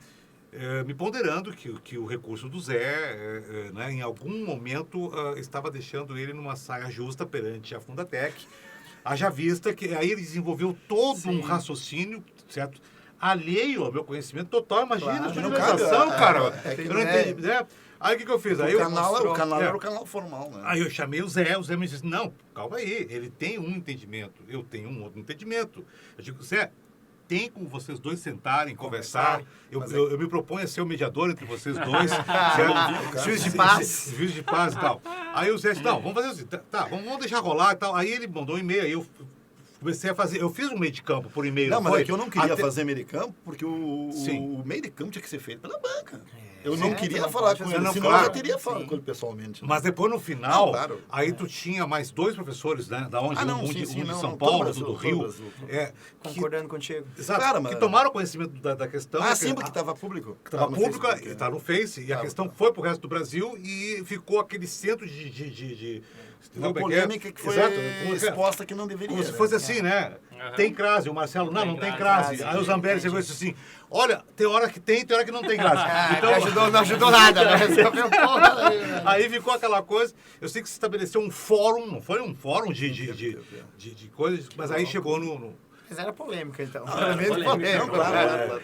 Me ponderando que o recurso do Zé, né, em algum momento, estava deixando ele numa saia justa perante a Fundatec. Haja vista que aí ele desenvolveu todo um raciocínio, certo? Alheio ao meu conhecimento total. Imagina Claro, a sua não universização, cabe, cara. é que Eu não não é- entendi, né? Aí o que eu fiz? Aí O eu canal mostrou- era o canal formal, né? Aí eu chamei o Zé me disse, não, calma aí, ele tem um entendimento, eu tenho um outro entendimento. Eu digo, Zé, tem como vocês dois sentarem, conversar. Mas Eu me proponho a ser o mediador entre vocês dois. certo? Juiz de paz. Juiz de paz e tal. Aí o Zé disse, não, vamos fazer assim, tá, vamos deixar rolar e tal. Aí ele mandou um e-mail, aí eu comecei a fazer, eu fiz um meio de campo por e-mail. Não, mas foi? é que eu não queria Até- fazer meio de campo, porque Sim. o meio de campo tinha que ser feito pela banca. Eu não Certo, queria não falar pode com fazer, ele, não, senão claro. eu já teria falado Sim. com ele pessoalmente. né? Mas depois no final, Não, claro. aí tu tinha mais 2 professores, né? Da onde? não, um sim, de, sim, um de não, São não, Paulo, todo outro do Brasil, todo Rio. Brasil. Que, Concordando contigo. exato, Cara, que mas- tomaram conhecimento da questão. Ah, né, sim, que- porque estava público. que estava Tava no pública, Facebook, está no Face, e a Tava, questão tava. foi pro resto do Brasil e ficou aquele centro de Uma como é que é? polêmica que foi Exato, como é que é? exposta que não deveria. Como se né? fosse assim, né? Tem crase, o Marcelo, não tem crase. Aí o Zambelli chegou e disse assim, olha, tem hora que tem hora que não tem crase. Então, Não ajudou nada, né? Resolveu porra aí, né? aí ficou aquela coisa, eu sei que se estabeleceu um fórum, não foi um fórum de coisas, mas aí chegou no... Mas era polêmica, então. polêmica. Não, claro.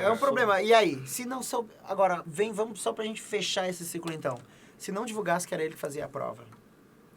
É um problema. E aí, se não sou... Agora, vamos só pra gente fechar esse ciclo, então. Se não divulgasse que era ele que fazia a prova,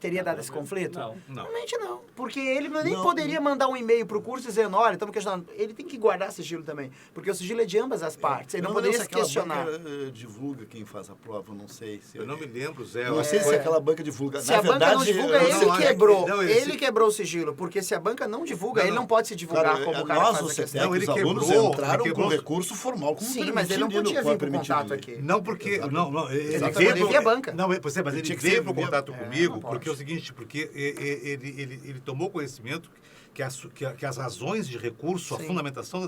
teria dado esse conflito? Não. Realmente não. Porque ele nem Não. poderia mandar um e-mail pro curso dizendo, olha, estamos questionando. Ele tem que guardar sigilo também. Porque o sigilo é de ambas as partes. Ele não poderia se questionar. Banca, divulga quem faz a prova, eu não sei. Eu não me lembro, Zé. Não sei se foi- aquela banca divulga. Se Na a banca verdade, não divulga, eu ele não acho- quebrou. não, Ele quebrou o sigilo. Porque se a banca não divulga, Não, ele não não. pode se divulgar Claro, como o cara nós, faz o a CETEC, questão. Não, ele os alunos quebrou, entraram ele quebrou. com recurso formal, como Sim, mas ele não permitido, podia como é vir pro permitido contato lei. aqui. Não, porque... ele Exatamente, veio via banca. Não, pois é, mas ele Tinha que veio ser pro via- contato não comigo, pode. porque é o seguinte, porque ele tomou conhecimento que as razões de recurso, a Sim. fundamentação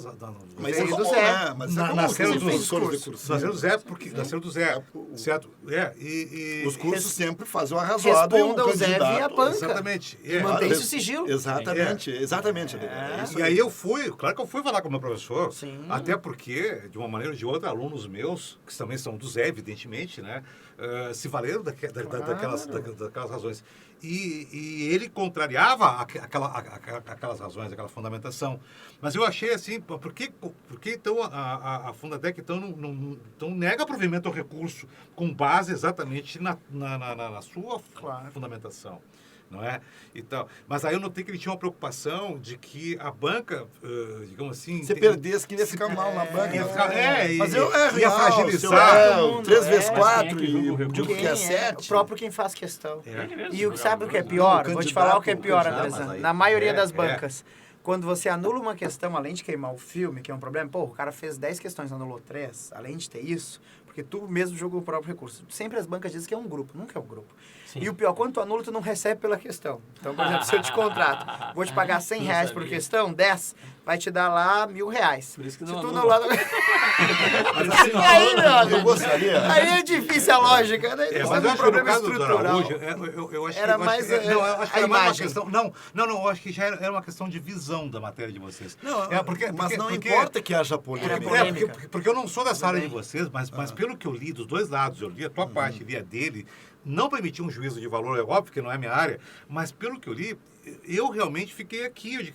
Mas Veio é do comum, Zé. né? Mas é comum Nasceram os dos professores de cursos. curso. Nasceu do Zé, porque nasceu do Zé, o- certo? E Os cursos sempre fazem o arrazoado e o Responda o Zé candidato... via banca. exatamente. Mantém-se o sigilo. Exatamente, exatamente. E aí eu fui, claro que eu fui falar com o meu professor, Sim. até porque, de uma maneira ou de outra, alunos meus, que também são do Zé, evidentemente, né, se valeram daquelas razões. E ele contrariava aquelas razões, aquela fundamentação. Mas eu achei assim, por que então a Fundatec então, não nega provimento ao recurso com base exatamente na sua Claro. fundamentação? Não é? E tal. Mas aí eu notei que ele tinha uma preocupação de que a banca, digamos assim... Se perdesse, queria ficar mal na banca. Ia ficar- Mas eu erro, ia fragilizar. 3 vezes Mas 4 quem é que julga o e recurso? digo que é 7. O próprio quem faz questão. É. E sabe o que é Não, pior? o Vou te candidato, falar o que é pior, candidato, Andrezão. mas aí- Na maioria das É, bancas, quando você anula uma questão, além de queimar o filme, que é um problema, pô, o cara fez 10 questões, anulou 3, além de ter isso, porque tu mesmo julga o próprio recurso. Sempre as bancas dizem que é um grupo, nunca é um grupo. Sim. E o pior, quando tu anula, tu não recebe pela questão. Então, por exemplo, se eu te contrato, vou te pagar 100 Não reais por sabia. questão, 10, vai te dar lá R$1.000. Por isso que Se não tu anula. anular... Mas assim, Aí, meu amigo, eu gostaria... aí é difícil a lógica, né? É, Isso mas é eu um acho que no problema caso do estrutural. Araújo, eu acho Era que... mais, eu acho que a era mais uma imagem. questão... Não, eu acho que já era uma questão de visão da matéria de vocês. Não, Porque não importa que haja polêmica. polêmica. Porque eu não sou dessa área de bem. vocês, mas pelo que eu li dos dois lados, eu li a tua parte, li a dele, não permitia um juízo de valor, é óbvio que não é minha área, mas pelo que eu li, eu realmente fiquei aqui.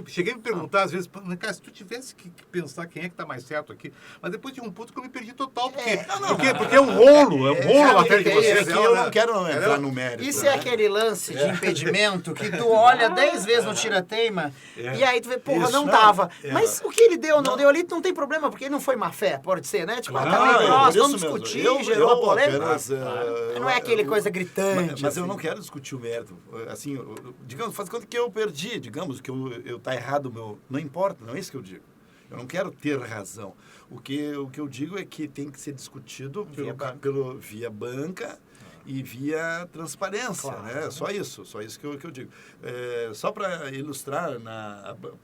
Cheguei a me perguntar às vezes, cara, se tu tivesse que pensar quem é que está mais certo aqui, mas depois de um ponto que eu me perdi total, porque é um rolo, a matéria de é isso, vocês. É que eu não quero entrar no mérito. Isso é aquele lance de impedimento que tu olha 10 vezes no tira-teima e aí tu vê, porra, Isso, não não, tava. é. Mas o que ele deu ou não deu ali não tem problema, porque ele não foi má fé, pode ser, né? Tipo, Claro, tá meio por próximo, isso vamos mesmo. discutir, gerou a polêmica. apenas, Não é aquele coisa gritante. Mas eu assim. não quero discutir o mérito. Assim, digamos, faz conta que eu perdi, digamos, que eu tá errado o meu... Não importa, não é isso que eu digo. Eu não quero ter razão. O que eu digo é que tem que ser discutido via banca e via transparência, Claro. né? Só isso que eu digo. Só para ilustrar,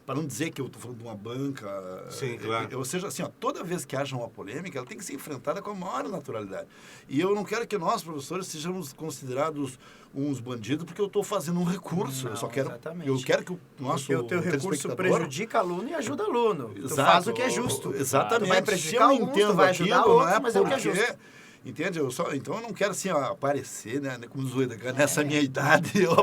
para não dizer que eu estou falando de uma banca... Sim, claro. Ou seja, assim, ó, toda vez que haja uma polêmica, ela tem que ser enfrentada com a maior naturalidade. E eu não quero que nós, professores, sejamos considerados uns bandidos porque eu estou fazendo um recurso. Não, eu só quero... exatamente. Eu quero que o nosso Porque o teu recurso telespectador- prejudica aluno e ajuda aluno. Tu Exato. faz o que é justo. Exatamente. Tu vai Se prejudicar eu não alguns, tu entendo vai ajudar aquilo, outros, não é mas é o que é porque... justo. Entende? Então eu não quero assim ó, aparecer, né? Como os nessa minha idade eu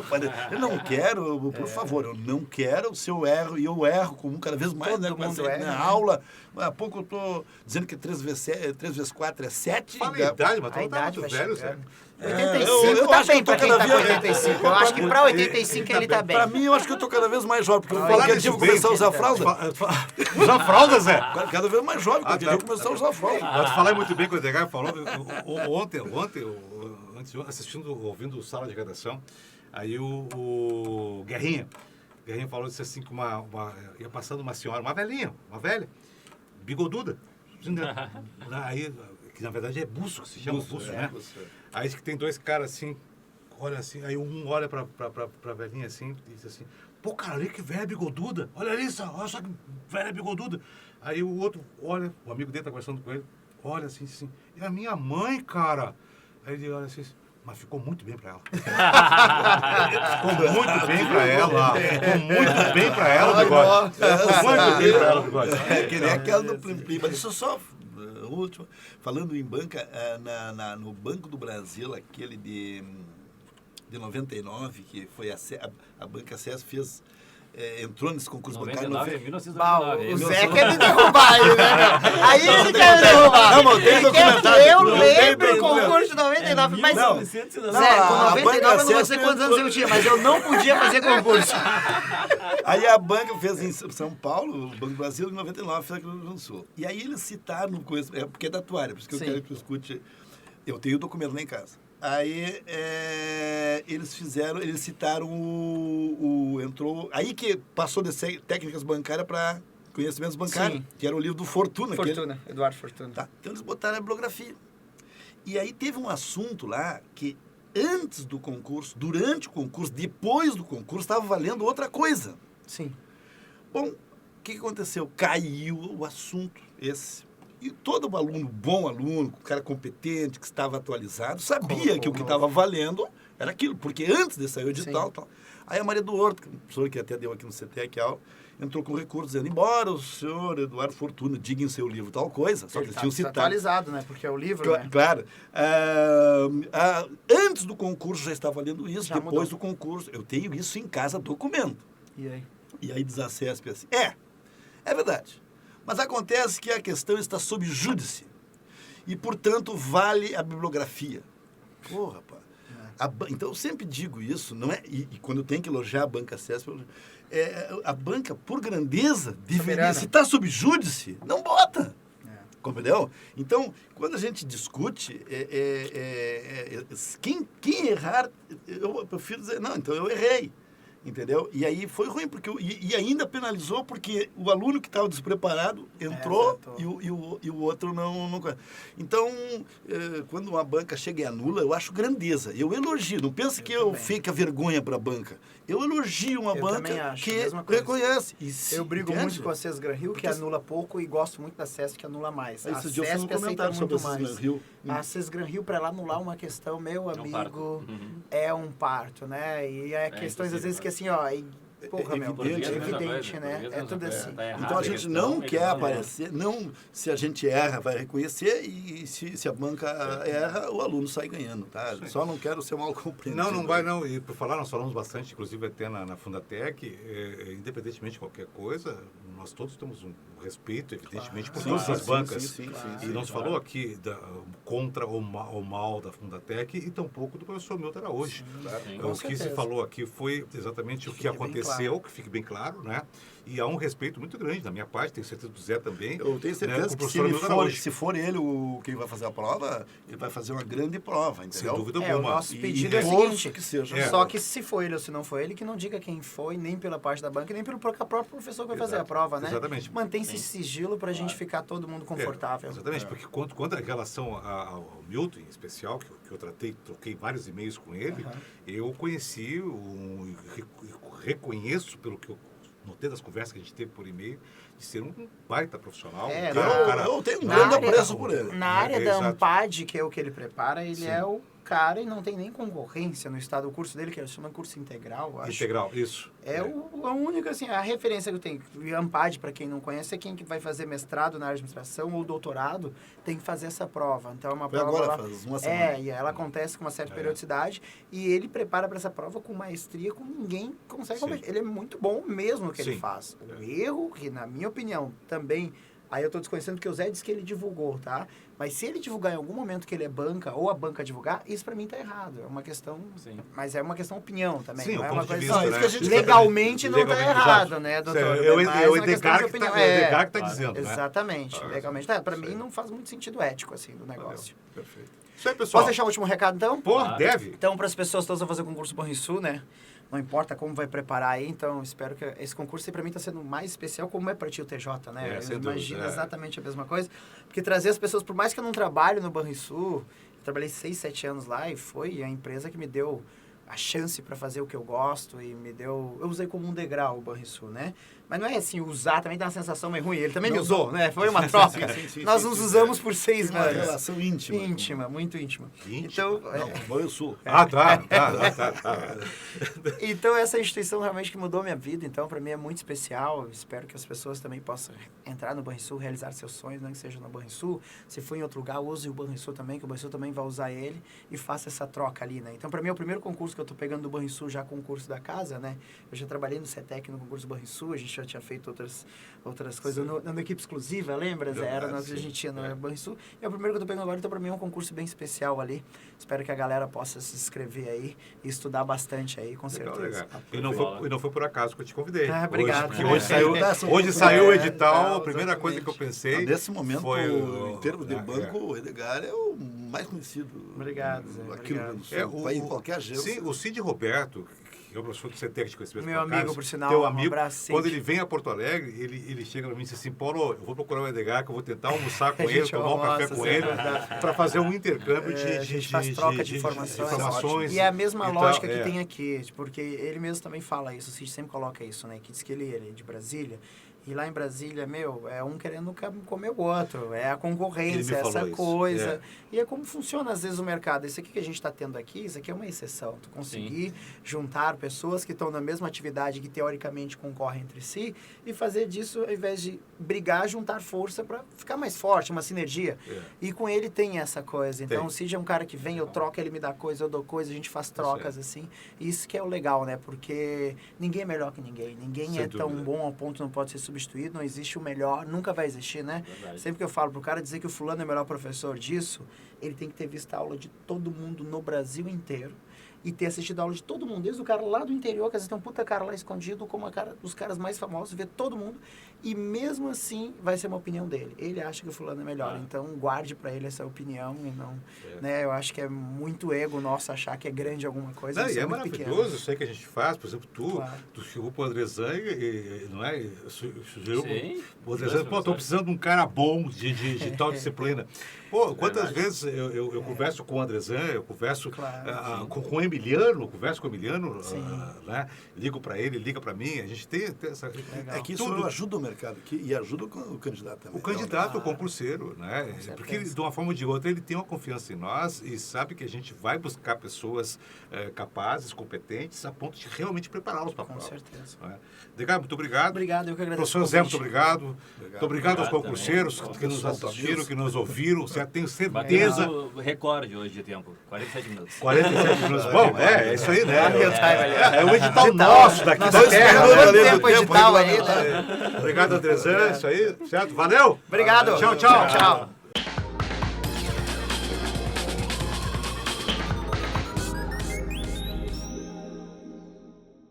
não quero, por favor, eu não quero. Se eu erro, e eu erro como cada vez mais, Todo né? mundo Na erra, né? aula, há pouco eu estou dizendo que 3 vezes 4 é 7. Fala a idade, mas tu A não tá idade muito vai velho, chegando. Zé. 85 tá acho que bem eu tô pra quem cada tá com vez- 85. Eu acho que pra 85 ele tá bem. Pra mim, eu acho que eu tô cada vez mais jovem, porque Falar qualquer nisso dia eu vou bem, começar a usar fralda. Usar fralda, Zé? Cada vez mais jovem, qualquer tá. dia eu vou começar a usar fralda. Pode falar muito bem com o Edgar falou. Ontem, ouvindo o Sala de Redação, aí o Guerrinha falou, disse assim, que ia passando uma senhora, uma velha, bigoduda, aí, que na verdade é buço, que se chama buço, né? Aí diz que tem dois caras assim, olha assim, aí um olha pra velhinha assim, e diz assim, pô, cara, olha que velha bigoduda, olha isso, olha só que velha bigoduda. Aí o outro olha, o amigo dele tá conversando com ele, olha assim, é a minha mãe, cara. Aí ele olha assim, mas ficou muito bem pra ela. Ficou muito bem pra ela. Ficou muito bem pra ela o bigode. Ficou muito bem pra ela o bigode. Que nem aquela do Plim Plim. Mas isso só... último, falando em banca, no Banco do Brasil, aquele de 99, que foi a Banca Acesso, fez... entrou nesse concurso 99, bancário. 1999. O Zé quer me derrubar aí, né? Aí ele quer me derrubar. Não, mas tem Ele documentário. quer- Eu Não, lembro tem o concurso de 99, mas... Não. Zé, com Não, a 99 Banca eu não Acesso sei quantos anos eu tinha, mas eu não podia fazer concurso. Aí a banca fez em São Paulo, o Banco do Brasil, em 99, fez aqui no Rio Grande do Sul. E aí eles citaram coisa, porque é da tua área, por isso que eu Sim. quero que tu escute. Eu tenho o documento lá em casa. Aí eles citaram entrou, aí que passou de técnicas bancárias para conhecimentos bancários, Sim. que era o livro do Fortuna. Eduardo Fortuna. Tá. Então eles botaram a bibliografia. E aí teve um assunto lá que antes do concurso, durante o concurso, depois do concurso, estava valendo outra coisa. Sim. Bom, o que aconteceu? Caiu o assunto esse. E todo aluno, bom aluno, cara competente, que estava atualizado, sabia que o que estava valendo era aquilo, porque antes de sair o edital, tal. Aí a Maria do Horto, professora que até deu aqui no CTEC aula, entrou com recurso dizendo, embora o senhor Eduardo Fortuna diga em seu livro tal coisa, só que eles tinham citado. Atualizado, né? Porque é o livro, né? Claro. Antes do concurso já estava valendo isso, Já depois mudou. do concurso. Eu tenho isso em casa, documento. E aí? E aí diz a CESP assim, é verdade. Mas acontece que a questão está sob júdice. E, portanto, vale a bibliografia. Pô, rapaz. Então, eu sempre digo isso, não é? E quando eu tenho que elogiar a banca CESP, a banca, por grandeza, deveria, se está sob júdice, não bota. Compreendeu? Então, quando a gente discute, quem errar, eu prefiro dizer, não, então eu errei. Entendeu? E aí foi ruim, porque e ainda penalizou porque o aluno que estava despreparado entrou e o outro não. Então, quando uma banca chega e anula, eu acho grandeza. Eu elogio, não pensa que eu fique a vergonha para a banca. Eu elogio uma banca que reconhece. Eu brigo muito com a CES Gran Rio, que anula pouco, e gosto muito da CESP, que anula mais. A CESP aceita muito mais. A CES Gran Rio, para ela anular uma questão, meu amigo, é um parto, né? E é questões, às vezes, que assim, ó... Porra, meu, é evidente, né? É tudo assim. Então a gente não quer aparecer, se a gente erra, vai reconhecer, e se a banca erra, o aluno sai ganhando, tá? Sim. Só não quero ser mal compreendido. Não vai não. E por falar, nós falamos bastante, inclusive até na Fundatec, independentemente de qualquer coisa, nós todos temos um respeito, evidentemente, por todas as bancas. Sim, e não se falou aqui contra o mal da Fundatec e tampouco do professor Milton Araújo. O que se falou aqui foi exatamente o que aconteceu, que fique bem claro, né? E há um respeito muito grande da minha parte, tenho certeza do Zé também. Eu tenho certeza, né, que se for ele quem vai fazer a prova, ele vai fazer uma grande prova, entendeu? Sem dúvida alguma. O nosso pedido é o seguinte, que seja. Só que se for ele ou se não for ele, que não diga quem foi, nem pela parte da banca, nem pelo próprio professor que vai fazer a prova, né? Exatamente. Mantém-se sigilo para a gente ficar todo mundo confortável. Exatamente, porque quanto a relação ao Milton, em especial, que eu troquei vários e-mails com ele, eu conheci, reconheço pelo que eu notei das conversas que a gente teve por e-mail, de ser um baita profissional. Eu tenho um grande apreço por ele. Na área da AMPAD, que é o que ele prepara, ele é o cara e não tem nem concorrência no estado. O curso dele, que ele chama curso integral, acho. Integral, isso. A única, assim, a referência que eu tenho. E AMPAD, para quem não conhece, é quem que vai fazer mestrado na área de administração ou doutorado, tem que fazer essa prova. Então é uma prova... Agora, faz uma semana. E ela acontece com uma certa periodicidade, e ele prepara para essa prova com maestria, com ninguém consegue competir. Ele é muito bom mesmo no que ele faz. O erro, que na minha opinião também Aí eu tô desconhecendo porque o Zé disse que ele divulgou, tá? Mas se ele divulgar em algum momento que ele é banca, ou a banca divulgar, isso pra mim tá errado. É uma questão... Sim. Mas é uma questão opinião também. Sim, não o é ponto uma de coisa vista, Não, isso né? que a gente legalmente não tá Legalmente, errado, exato. né, doutor? É o Mas uma questão de Edgar que opinião. tá, É, o Edgar que tá claro. dizendo, né? Exatamente, Ah, legalmente. Pra isso mim aí. não faz muito sentido ético, assim, do negócio. Perfeito. Isso aí, pessoal. Posso deixar o último recado, então? Pô, Claro. deve. Então, para as pessoas todas a fazer o concurso Banrisul, né? Não importa como vai preparar aí, então espero que esse concurso para mim está sendo mais especial, como é para ti o TJ, né? É, Eu sem imagino dúvida, é. exatamente a mesma coisa. Porque trazer as pessoas, por mais que eu não trabalhe no Banrisul, eu trabalhei 6, 7 anos lá e foi a empresa que me deu a chance para fazer o que eu gosto e me deu... Eu usei como um degrau o Banrisul, né? Mas não é assim, usar também dá uma sensação meio ruim. Ele também me usou, né? Foi uma troca. Nós nos usamos por 6 Tem uma meses. relação íntima. Íntima, muito íntima. Íntima? Então, Não, eu sou. Ah, tá. então, essa instituição realmente que mudou minha vida. Então, para mim é muito especial. Espero que as pessoas também possam entrar no Banrisul, realizar seus sonhos, não que seja no Banrisul. Se for em outro lugar, use o Banrisul também, que o Banrisul também vai usar ele e faça essa troca ali, né? Então, para mim é o primeiro concurso que eu estou pegando do Banrisul, já concurso da casa, né? Eu já trabalhei no CETEC, no concurso do Banrisul, a gente já tinha feito outras coisas na equipe exclusiva, lembra, Zé? Era na Argentina, no Banrisul. É o primeiro que eu estou pegando agora, então para mim é um concurso bem especial ali. Espero que a galera possa se inscrever aí e estudar bastante aí, com certeza. Legal. E não foi por acaso que eu te convidei. Ah, obrigado. Porque hoje saiu o edital, a primeira coisa que eu pensei... Nesse momento, foi em termos de banco, o Edgar é o mais conhecido. Obrigado, Zé. Aqui no Rio Grande do Sul. Vai em qualquer agência. Sim, o Cid Roberto, que é o professor do CETEC de conhecimento Meu por amigo, acaso, por sinal, teu um amigo, abraço, quando Cid. ele vem a Porto Alegre, ele chega para mim e diz assim, Paulo, eu vou procurar o Edgar, que eu vou tentar almoçar com A ele, gente tomar um café almoça, com sim, ele, verdade. para fazer um intercâmbio A gente faz troca de informações. E é a mesma e tal, lógica que tem aqui, porque ele mesmo também fala isso, o Cid sempre coloca isso, né? Que diz que ele é de Brasília. E lá em Brasília, é um querendo comer o outro, é a Ele me concorrência, falou essa isso, coisa. é. E é como funciona às vezes o mercado. Isso aqui que a gente está tendo aqui, isso aqui é uma exceção. Tu conseguir juntar pessoas que estão na mesma atividade, que teoricamente concorrem entre si, e fazer disso, ao invés de brigar, juntar força para ficar mais forte, uma sinergia. É. E com ele tem essa coisa. Então Tem. o Cid é um cara que vem, eu troco, ele me dá coisa, eu dou coisa, a gente faz trocas assim. Isso que é o legal, né? Porque ninguém é melhor que ninguém. Ninguém Sem é tão dúvida. bom ao ponto que não pode ser substituído, não existe o melhor, nunca vai existir, né? Verdade. Sempre que eu falo pro cara dizer que o fulano é o melhor professor disso, ele tem que ter visto a aula de todo mundo no Brasil inteiro e ter assistido a aula de todo mundo, desde o cara lá do interior, que às vezes tem um puta cara lá escondido, como os caras mais famosos, ver todo mundo, e mesmo assim vai ser uma opinião dele. Ele acha que o fulano é melhor, então guarde pra ele essa opinião e não, né? Eu acho que é muito ego nosso achar que é grande alguma coisa. Não, isso e é muito maravilhoso pequeno. isso aí que a gente faz, por exemplo, Claro. tu chegou pro Andrezan e não é? Sugeriu Sim. o Andrezan, pô, tô precisando de um cara bom de tal disciplina. Pô, quantas vezes eu converso com o Andrezan, eu converso Claro, com o Emiliano, eu converso com o Emiliano, Sim. né? Ligo para ele, liga para mim, a gente tem essa... É que isso tudo. ajuda o mercado e ajuda o candidato também. O candidato, o concurseiro, né? certeza. Porque de uma forma ou de outra ele tem uma confiança em nós e sabe que a gente vai buscar pessoas capazes, competentes, a ponto de realmente prepará-los para a Com prova. certeza. Né? Edgar, muito obrigado. Obrigado, eu que agradeço. Professor o Zé, muito convite. obrigado. Muito obrigado aos Obrigado concurseiros também. que nos assistiram, que nos ouviram. Certo? Tenho Batemos certeza. o recorde hoje de tempo, 47 minutos. 47 minutos. Bom, é isso aí, né? Meu time ali. É o edital nosso daqui Nós da estamos terra. esperando né? quanto tempo edital aí, né? Obrigado, Andrezan. Isso aí, certo? Valeu. Obrigado. Tchau, tchau. Tchau.